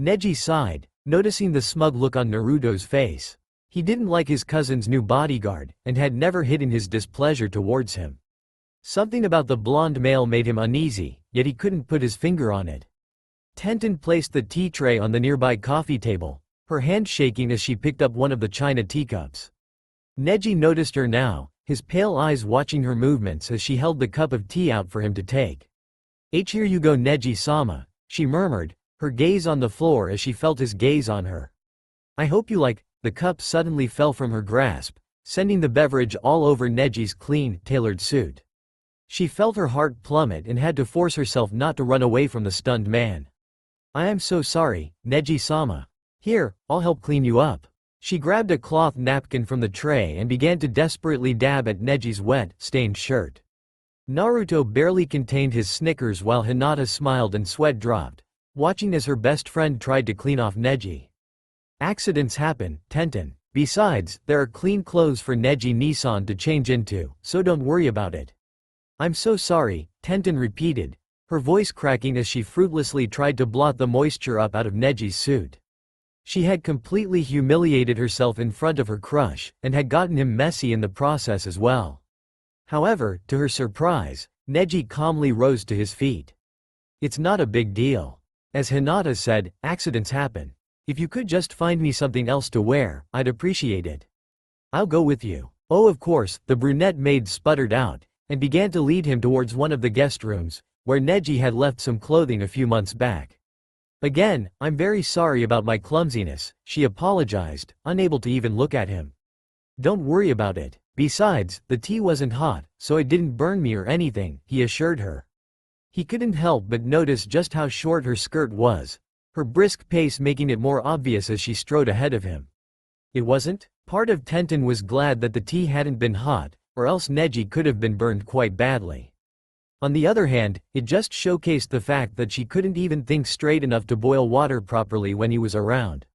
Neji sighed, noticing the smug look on Naruto's face. He didn't like his cousin's new bodyguard, and had never hidden his displeasure towards him. Something about the blonde male made him uneasy, yet he couldn't put his finger on it. Tenten placed the tea tray on the nearby coffee table, her hand shaking as she picked up one of the china teacups. Neji noticed her now, his pale eyes watching her movements as she held the cup of tea out for him to take. Here you go, Neji-sama, she murmured, her gaze on the floor as she felt his gaze on her. I hope you like. The cup suddenly fell from her grasp, sending the beverage all over Neji's clean, tailored suit. She felt her heart plummet and had to force herself not to run away from the stunned man. I am so sorry, Neji-sama. Here, I'll help clean you up. She grabbed a cloth napkin from the tray and began to desperately dab at Neji's wet, stained shirt. Naruto barely contained his snickers while Hinata smiled and sweat dropped, watching as her best friend tried to clean off Neji. Accidents happen, Tenten. Besides, there are clean clothes for Neji-Nisan to change into, so don't worry about it. I'm so sorry, Tenten repeated, her voice cracking as she fruitlessly tried to blot the moisture up out of Neji's suit. She had completely humiliated herself in front of her crush, and had gotten him messy in the process as well. However, to her surprise, Neji calmly rose to his feet. It's not a big deal. As Hinata said, accidents happen. If you could just find me something else to wear, I'd appreciate it. I'll go with you. Oh, of course, the brunette maid sputtered out, and began to lead him towards one of the guest rooms, where Neji had left some clothing a few months back. Again, I'm very sorry about my clumsiness, she apologized, unable to even look at him. Don't worry about it. Besides, the tea wasn't hot, so it didn't burn me or anything, he assured her. He couldn't help but notice just how short her skirt was, her brisk pace making it more obvious as she strode ahead of him. It wasn't? Part of Tenten was glad that the tea hadn't been hot, or else Neji could have been burned quite badly. On the other hand, it just showcased the fact that she couldn't even think straight enough to boil water properly when he was around.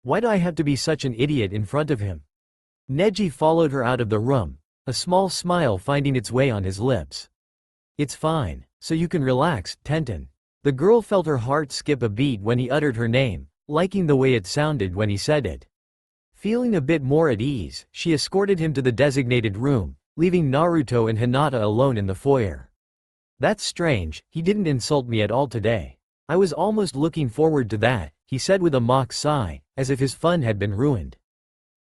Why'd I have to be such an idiot in front of him? Neji followed her out of the room, a small smile finding its way on his lips. It's fine, so you can relax, Tenten. The girl felt her heart skip a beat when he uttered her name, liking the way it sounded when he said it. Feeling a bit more at ease, she escorted him to the designated room, leaving Naruto and Hinata alone in the foyer. That's strange, he didn't insult me at all today. I was almost looking forward to that, he said with a mock sigh, as if his fun had been ruined.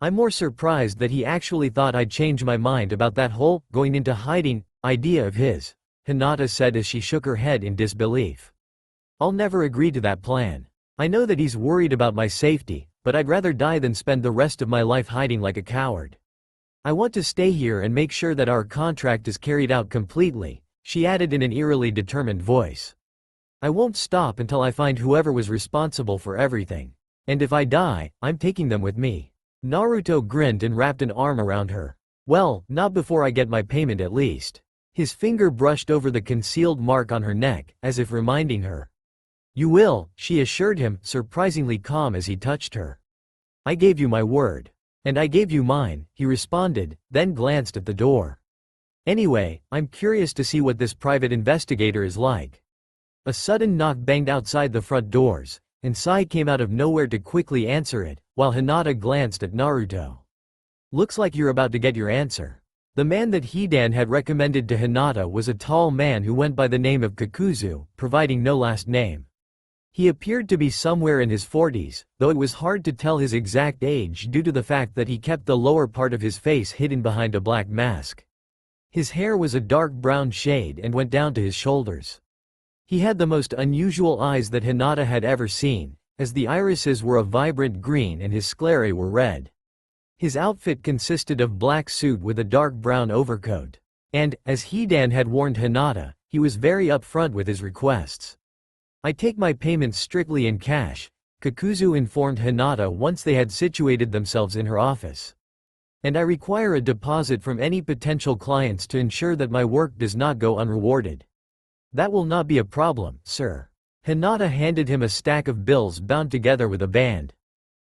I'm more surprised that he actually thought I'd change my mind about that whole going into hiding idea of his, Hinata said as she shook her head in disbelief. I'll never agree to that plan. I know that he's worried about my safety, but I'd rather die than spend the rest of my life hiding like a coward. I want to stay here and make sure that our contract is carried out completely, she added in an eerily determined voice. I won't stop until I find whoever was responsible for everything. And if I die, I'm taking them with me. Naruto grinned and wrapped an arm around her. Well, not before I get my payment at least. His finger brushed over the concealed mark on her neck, as if reminding her. You will, she assured him, surprisingly calm as he touched her. I gave you my word. And I gave you mine, he responded, then glanced at the door. Anyway, I'm curious to see what this private investigator is like. A sudden knock banged outside the front doors, and Sai came out of nowhere to quickly answer it, while Hinata glanced at Naruto. Looks like you're about to get your answer. The man that Hidan had recommended to Hinata was a tall man who went by the name of Kakuzu, providing no last name. He appeared to be somewhere in his 40s, though it was hard to tell his exact age due to the fact that he kept the lower part of his face hidden behind a black mask. His hair was a dark brown shade and went down to his shoulders. He had the most unusual eyes that Hinata had ever seen, as the irises were a vibrant green and his sclerae were red. His outfit consisted of black suit with a dark brown overcoat. And, as Hidan had warned Hinata, he was very upfront with his requests. I take my payments strictly in cash, Kakuzu informed Hinata once they had situated themselves in her office. And I require a deposit from any potential clients to ensure that my work does not go unrewarded. That will not be a problem, sir. Hinata handed him a stack of bills bound together with a band.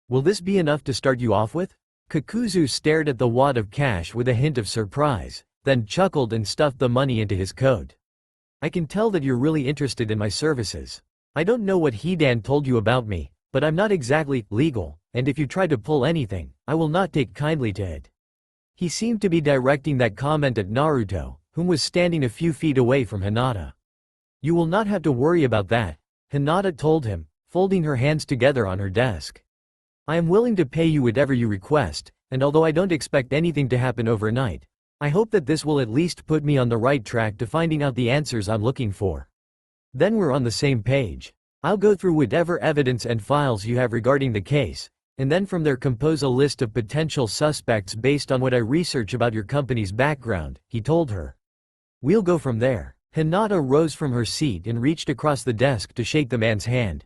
Will this be enough to start you off with? Kakuzu stared at the wad of cash with a hint of surprise, then chuckled and stuffed the money into his coat. I can tell that you're really interested in my services. I don't know what Hidan told you about me, but I'm not exactly legal, and if you try to pull anything, I will not take kindly to it. He seemed to be directing that comment at Naruto, whom was standing a few feet away from Hinata. You will not have to worry about that, Hinata told him, folding her hands together on her desk. I am willing to pay you whatever you request, and although I don't expect anything to happen overnight, I hope that this will at least put me on the right track to finding out the answers I'm looking for. Then we're on the same page. I'll go through whatever evidence and files you have regarding the case, and then from there compose a list of potential suspects based on what I research about your company's background, he told her. We'll go from there. Hinata rose from her seat and reached across the desk to shake the man's hand.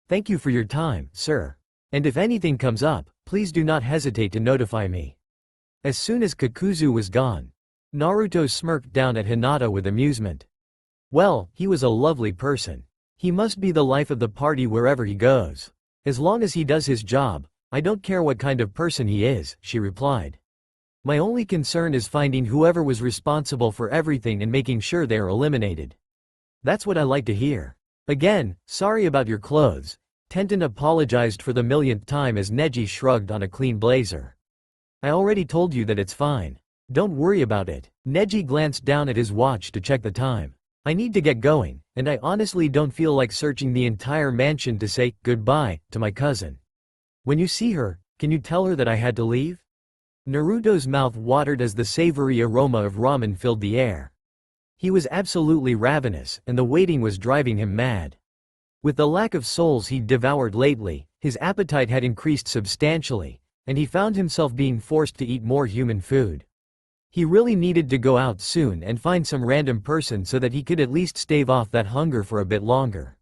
Thank you for your time, sir. And if anything comes up, please do not hesitate to notify me. As soon as Kakuzu was gone, Naruto smirked down at Hinata with amusement. Well, he was a lovely person. He must be the life of the party wherever he goes. As long as he does his job, I don't care what kind of person he is, she replied. My only concern is finding whoever was responsible for everything and making sure they are eliminated. That's what I like to hear. Again, sorry about your clothes. Tenten apologized for the millionth time as Neji shrugged on a clean blazer. I already told you that it's fine. Don't worry about it. Neji glanced down at his watch to check the time. I need to get going, and I honestly don't feel like searching the entire mansion to say goodbye to my cousin. When you see her, can you tell her that I had to leave? Naruto's mouth watered as the savory aroma of ramen filled the air. He was absolutely ravenous, and the waiting was driving him mad. With the lack of souls he'd devoured lately, his appetite had increased substantially, and he found himself being forced to eat more human food. He really needed to go out soon and find some random person so that he could at least stave off that hunger for a bit longer.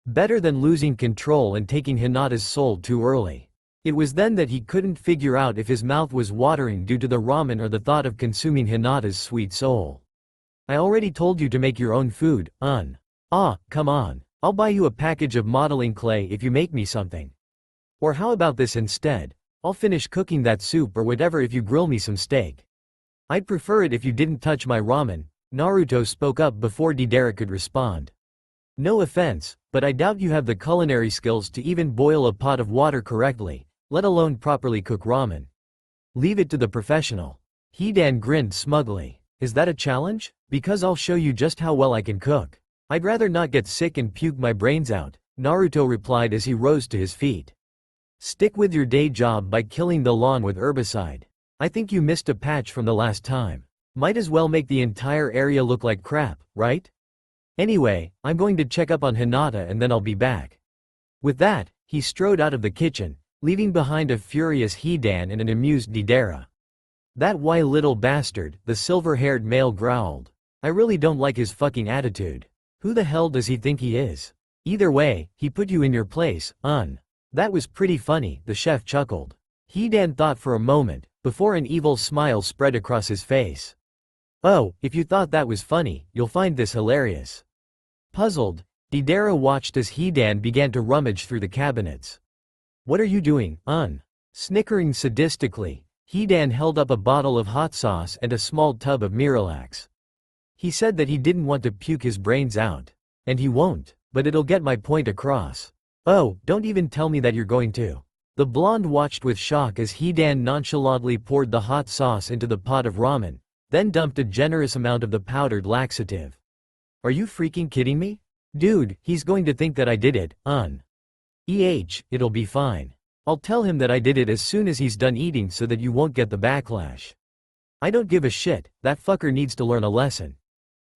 Better than losing control and taking Hinata's soul too early. It was then that he couldn't figure out if his mouth was watering due to the ramen or the thought of consuming Hinata's sweet soul. I already told you to make your own food, come on. I'll buy you a package of modeling clay if you make me something. Or how about this instead? I'll finish cooking that soup or whatever if you grill me some steak. I'd prefer it if you didn't touch my ramen, Naruto spoke up before Deidara could respond. No offense, but I doubt you have the culinary skills to even boil a pot of water correctly, let alone properly cook ramen. Leave it to the professional. Hidan grinned smugly. Is that a challenge? Because I'll show you just how well I can cook. I'd rather not get sick and puke my brains out, Naruto replied as he rose to his feet. Stick with your day job by killing the lawn with herbicide. I think you missed a patch from the last time. Might as well make the entire area look like crap, right? Anyway, I'm going to check up on Hinata and then I'll be back. With that, he strode out of the kitchen, leaving behind a furious Hidan and an amused Deidara. That why little bastard, the silver-haired male growled. I really don't like his fucking attitude. Who the hell does he think he is? Either way, he put you in your place, That was pretty funny, the chef chuckled. Hidan thought for a moment, before an evil smile spread across his face. Oh, if you thought that was funny, you'll find this hilarious. Puzzled, Deidara watched as Hidan began to rummage through the cabinets. What are you doing, Snickering sadistically, Hidan held up a bottle of hot sauce and a small tub of Miralax. He said that he didn't want to puke his brains out. And he won't, but it'll get my point across. Oh, don't even tell me that you're going to. The blonde watched with shock as Hidan nonchalantly poured the hot sauce into the pot of ramen, then dumped a generous amount of the powdered laxative. Are you freaking kidding me? Dude, he's going to think that I did it, it'll be fine. I'll tell him that I did it as soon as he's done eating so that you won't get the backlash. I don't give a shit, that fucker needs to learn a lesson.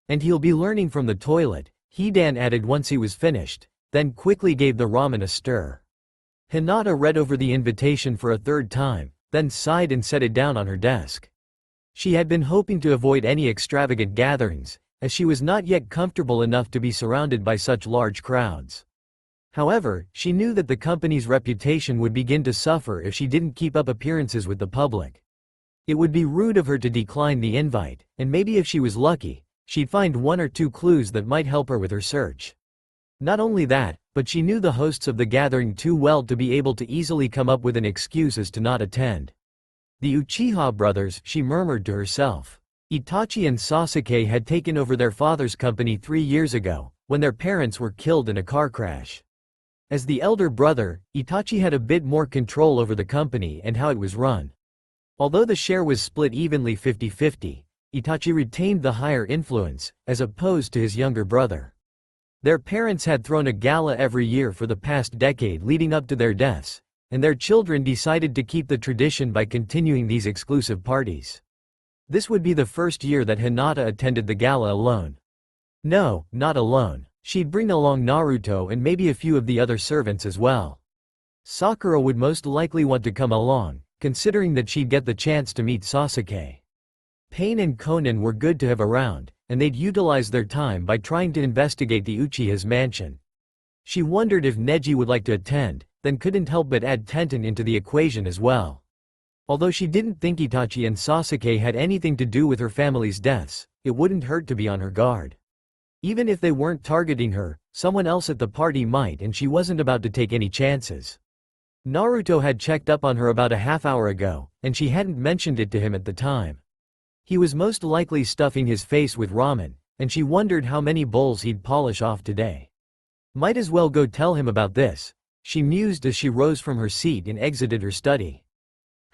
And he'll be learning from the toilet, Hidan added once he was finished, then quickly gave the ramen a stir. Hinata read over the invitation for a third time, then sighed and set it down on her desk. She had been hoping to avoid any extravagant gatherings, as she was not yet comfortable enough to be surrounded by such large crowds. However, she knew that the company's reputation would begin to suffer if she didn't keep up appearances with the public. It would be rude of her to decline the invite, and maybe if she was lucky, she'd find one or two clues that might help her with her search. Not only that, but she knew the hosts of the gathering too well to be able to easily come up with an excuse as to not attend. The Uchiha brothers, she murmured to herself. Itachi and Sasuke had taken over their father's company 3 years ago, when their parents were killed in a car crash. As the elder brother, Itachi had a bit more control over the company and how it was run. Although the share was split evenly 50-50, Itachi retained the higher influence, as opposed to his younger brother. Their parents had thrown a gala every year for the past decade leading up to their deaths, and their children decided to keep the tradition by continuing these exclusive parties. This would be the first year that Hinata attended the gala alone. No, not alone. She'd bring along Naruto and maybe a few of the other servants as well. Sakura would most likely want to come along, considering that she'd get the chance to meet Sasuke. Pain and Konan were good to have around, and they'd utilize their time by trying to investigate the Uchiha's mansion. She wondered if Neji would like to attend, then couldn't help but add Tenten into the equation as well. Although she didn't think Itachi and Sasuke had anything to do with her family's deaths, it wouldn't hurt to be on her guard. Even if they weren't targeting her, someone else at the party might, and she wasn't about to take any chances. Naruto had checked up on her about a half-hour ago, and she hadn't mentioned it to him at the time. He was most likely stuffing his face with ramen, and she wondered how many bowls he'd polish off today. Might as well go tell him about this, she mused as she rose from her seat and exited her study.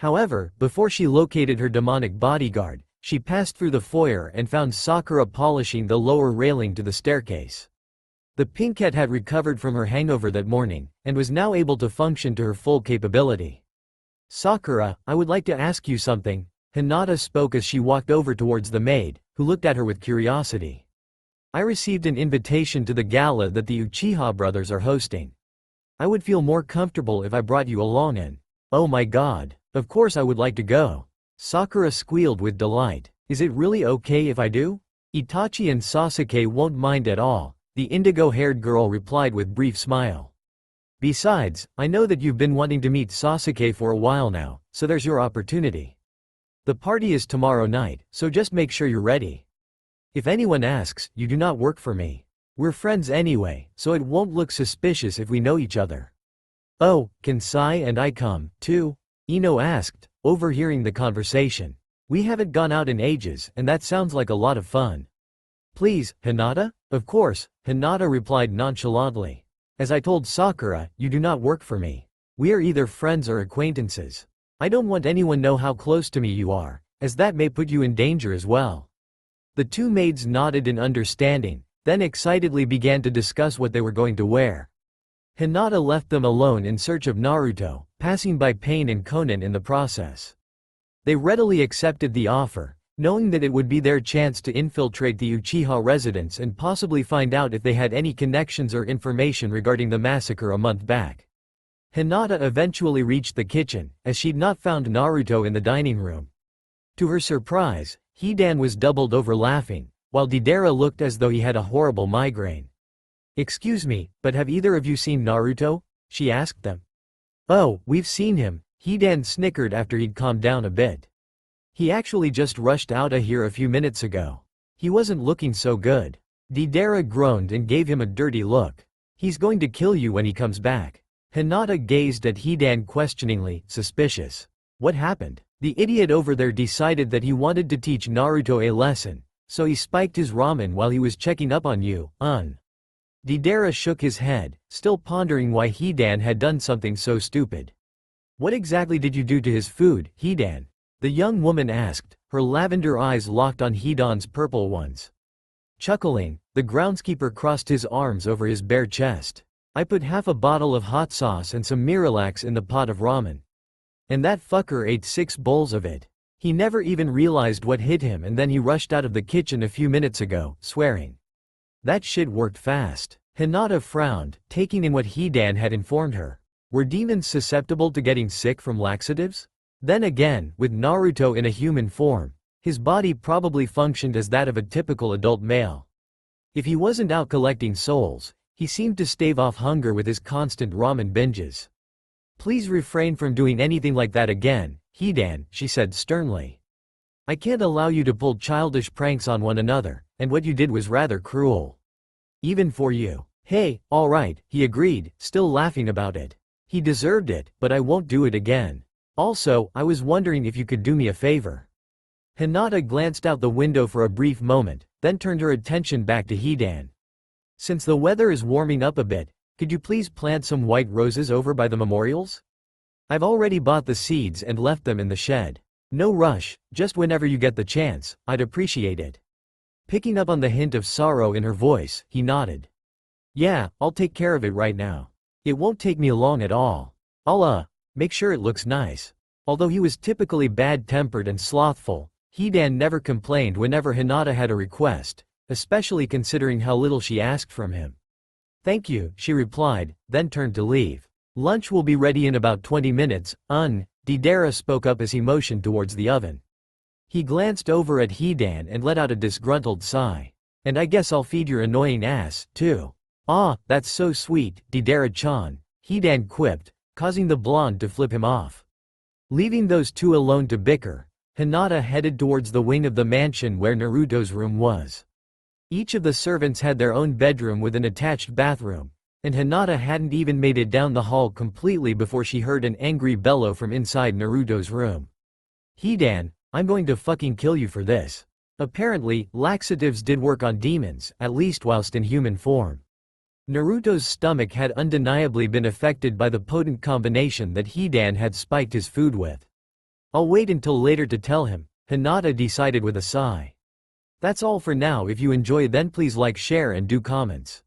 However, before she located her demonic bodyguard, she passed through the foyer and found Sakura polishing the lower railing to the staircase. The pink cat had recovered from her hangover that morning, and was now able to function to her full capability. "Sakura, I would like to ask you something," Hinata spoke as she walked over towards the maid, who looked at her with curiosity. "I received an invitation to the gala that the Uchiha brothers are hosting. I would feel more comfortable if I brought you along and—" "Oh my god, of course I would like to go." Sakura squealed with delight. "Is it really okay if I do?" "Itachi and Sasuke won't mind at all," the indigo-haired girl replied with brief smile. "Besides, I know that you've been wanting to meet Sasuke for a while now, so there's your opportunity. The party is tomorrow night, so just make sure you're ready. If anyone asks, you do not work for me. We're friends anyway, so it won't look suspicious if we know each other." "Oh, can Sai and I come, too?" Ino asked, overhearing the conversation. "We haven't gone out in ages, and that sounds like a lot of fun." "Please, Hinata?" "Of course," Hinata replied nonchalantly. "As I told Sakura, you do not work for me. We are either friends or acquaintances. I don't want anyone know how close to me you are, as that may put you in danger as well." The two maids nodded in understanding, then excitedly began to discuss what they were going to wear. Hinata left them alone in search of Naruto, passing by Pain and Konan in the process. They readily accepted the offer, knowing that it would be their chance to infiltrate the Uchiha residence and possibly find out if they had any connections or information regarding the massacre a month back. Hinata eventually reached the kitchen, as she'd not found Naruto in the dining room. To her surprise, Hidan was doubled over laughing, while Deidara looked as though he had a horrible migraine. "Excuse me, but have either of you seen Naruto?" she asked them. "Oh, we've seen him," Hidan snickered after he'd calmed down a bit. "He actually just rushed out of here a few minutes ago. He wasn't looking so good." Deidara groaned and gave him a dirty look. "He's going to kill you when he comes back." Hinata gazed at Hidan questioningly, suspicious. "What happened?" "The idiot over there decided that he wanted to teach Naruto a lesson, so he spiked his ramen while he was checking up on you, Deidara shook his head, still pondering why Hidan had done something so stupid. "What exactly did you do to his food, Hidan?" the young woman asked, her lavender eyes locked on Hidan's purple ones. Chuckling, the groundskeeper crossed his arms over his bare chest. "I put half a bottle of hot sauce and some Miralax in the pot of ramen. And that fucker ate 6 bowls of it. He never even realized what hit him, and then he rushed out of the kitchen a few minutes ago, swearing. That shit worked fast." Hinata frowned, taking in what Hidan had informed her. Were demons susceptible to getting sick from laxatives? Then again, with Naruto in a human form, his body probably functioned as that of a typical adult male. If he wasn't out collecting souls, he seemed to stave off hunger with his constant ramen binges. "Please refrain from doing anything like that again, Hidan," she said sternly. "I can't allow you to pull childish pranks on one another, and what you did was rather cruel. Even for you." "Hey, alright," he agreed, still laughing about it. "He deserved it, but I won't do it again. Also, I was wondering if you could do me a favor." Hinata glanced out the window for a brief moment, then turned her attention back to Hidan. Since the weather is warming up a bit, could you please plant some white roses over by the memorials? I've already bought the seeds and left them in the shed. No rush, just whenever you get the chance, I'd appreciate it. Picking up on the hint of sorrow in her voice, he nodded. Yeah, I'll take care of it right now. It won't take me long at all. I'll, make sure it looks nice. Although he was typically bad-tempered and slothful, Hidan never complained whenever Hinata had a request, especially considering how little she asked from him. Thank you, she replied, then turned to leave. Lunch will be ready in about 20 minutes, Deidara spoke up as he motioned towards the oven. He glanced over at Hidan and let out a disgruntled sigh. And I guess I'll feed your annoying ass, too. Ah, that's so sweet, Deidara-chan, Hidan quipped, causing the blonde to flip him off. Leaving those two alone to bicker, Hinata headed towards the wing of the mansion where Naruto's room was. Each of the servants had their own bedroom with an attached bathroom, and Hinata hadn't even made it down the hall completely before she heard an angry bellow from inside Naruto's room. Hidan, I'm going to fucking kill you for this. Apparently, laxatives did work on demons, at least whilst in human form. Naruto's stomach had undeniably been affected by the potent combination that Hidan had spiked his food with. I'll wait until later to tell him, Hinata decided with a sigh. That's all for now. If you enjoy, then please like, share and do comments.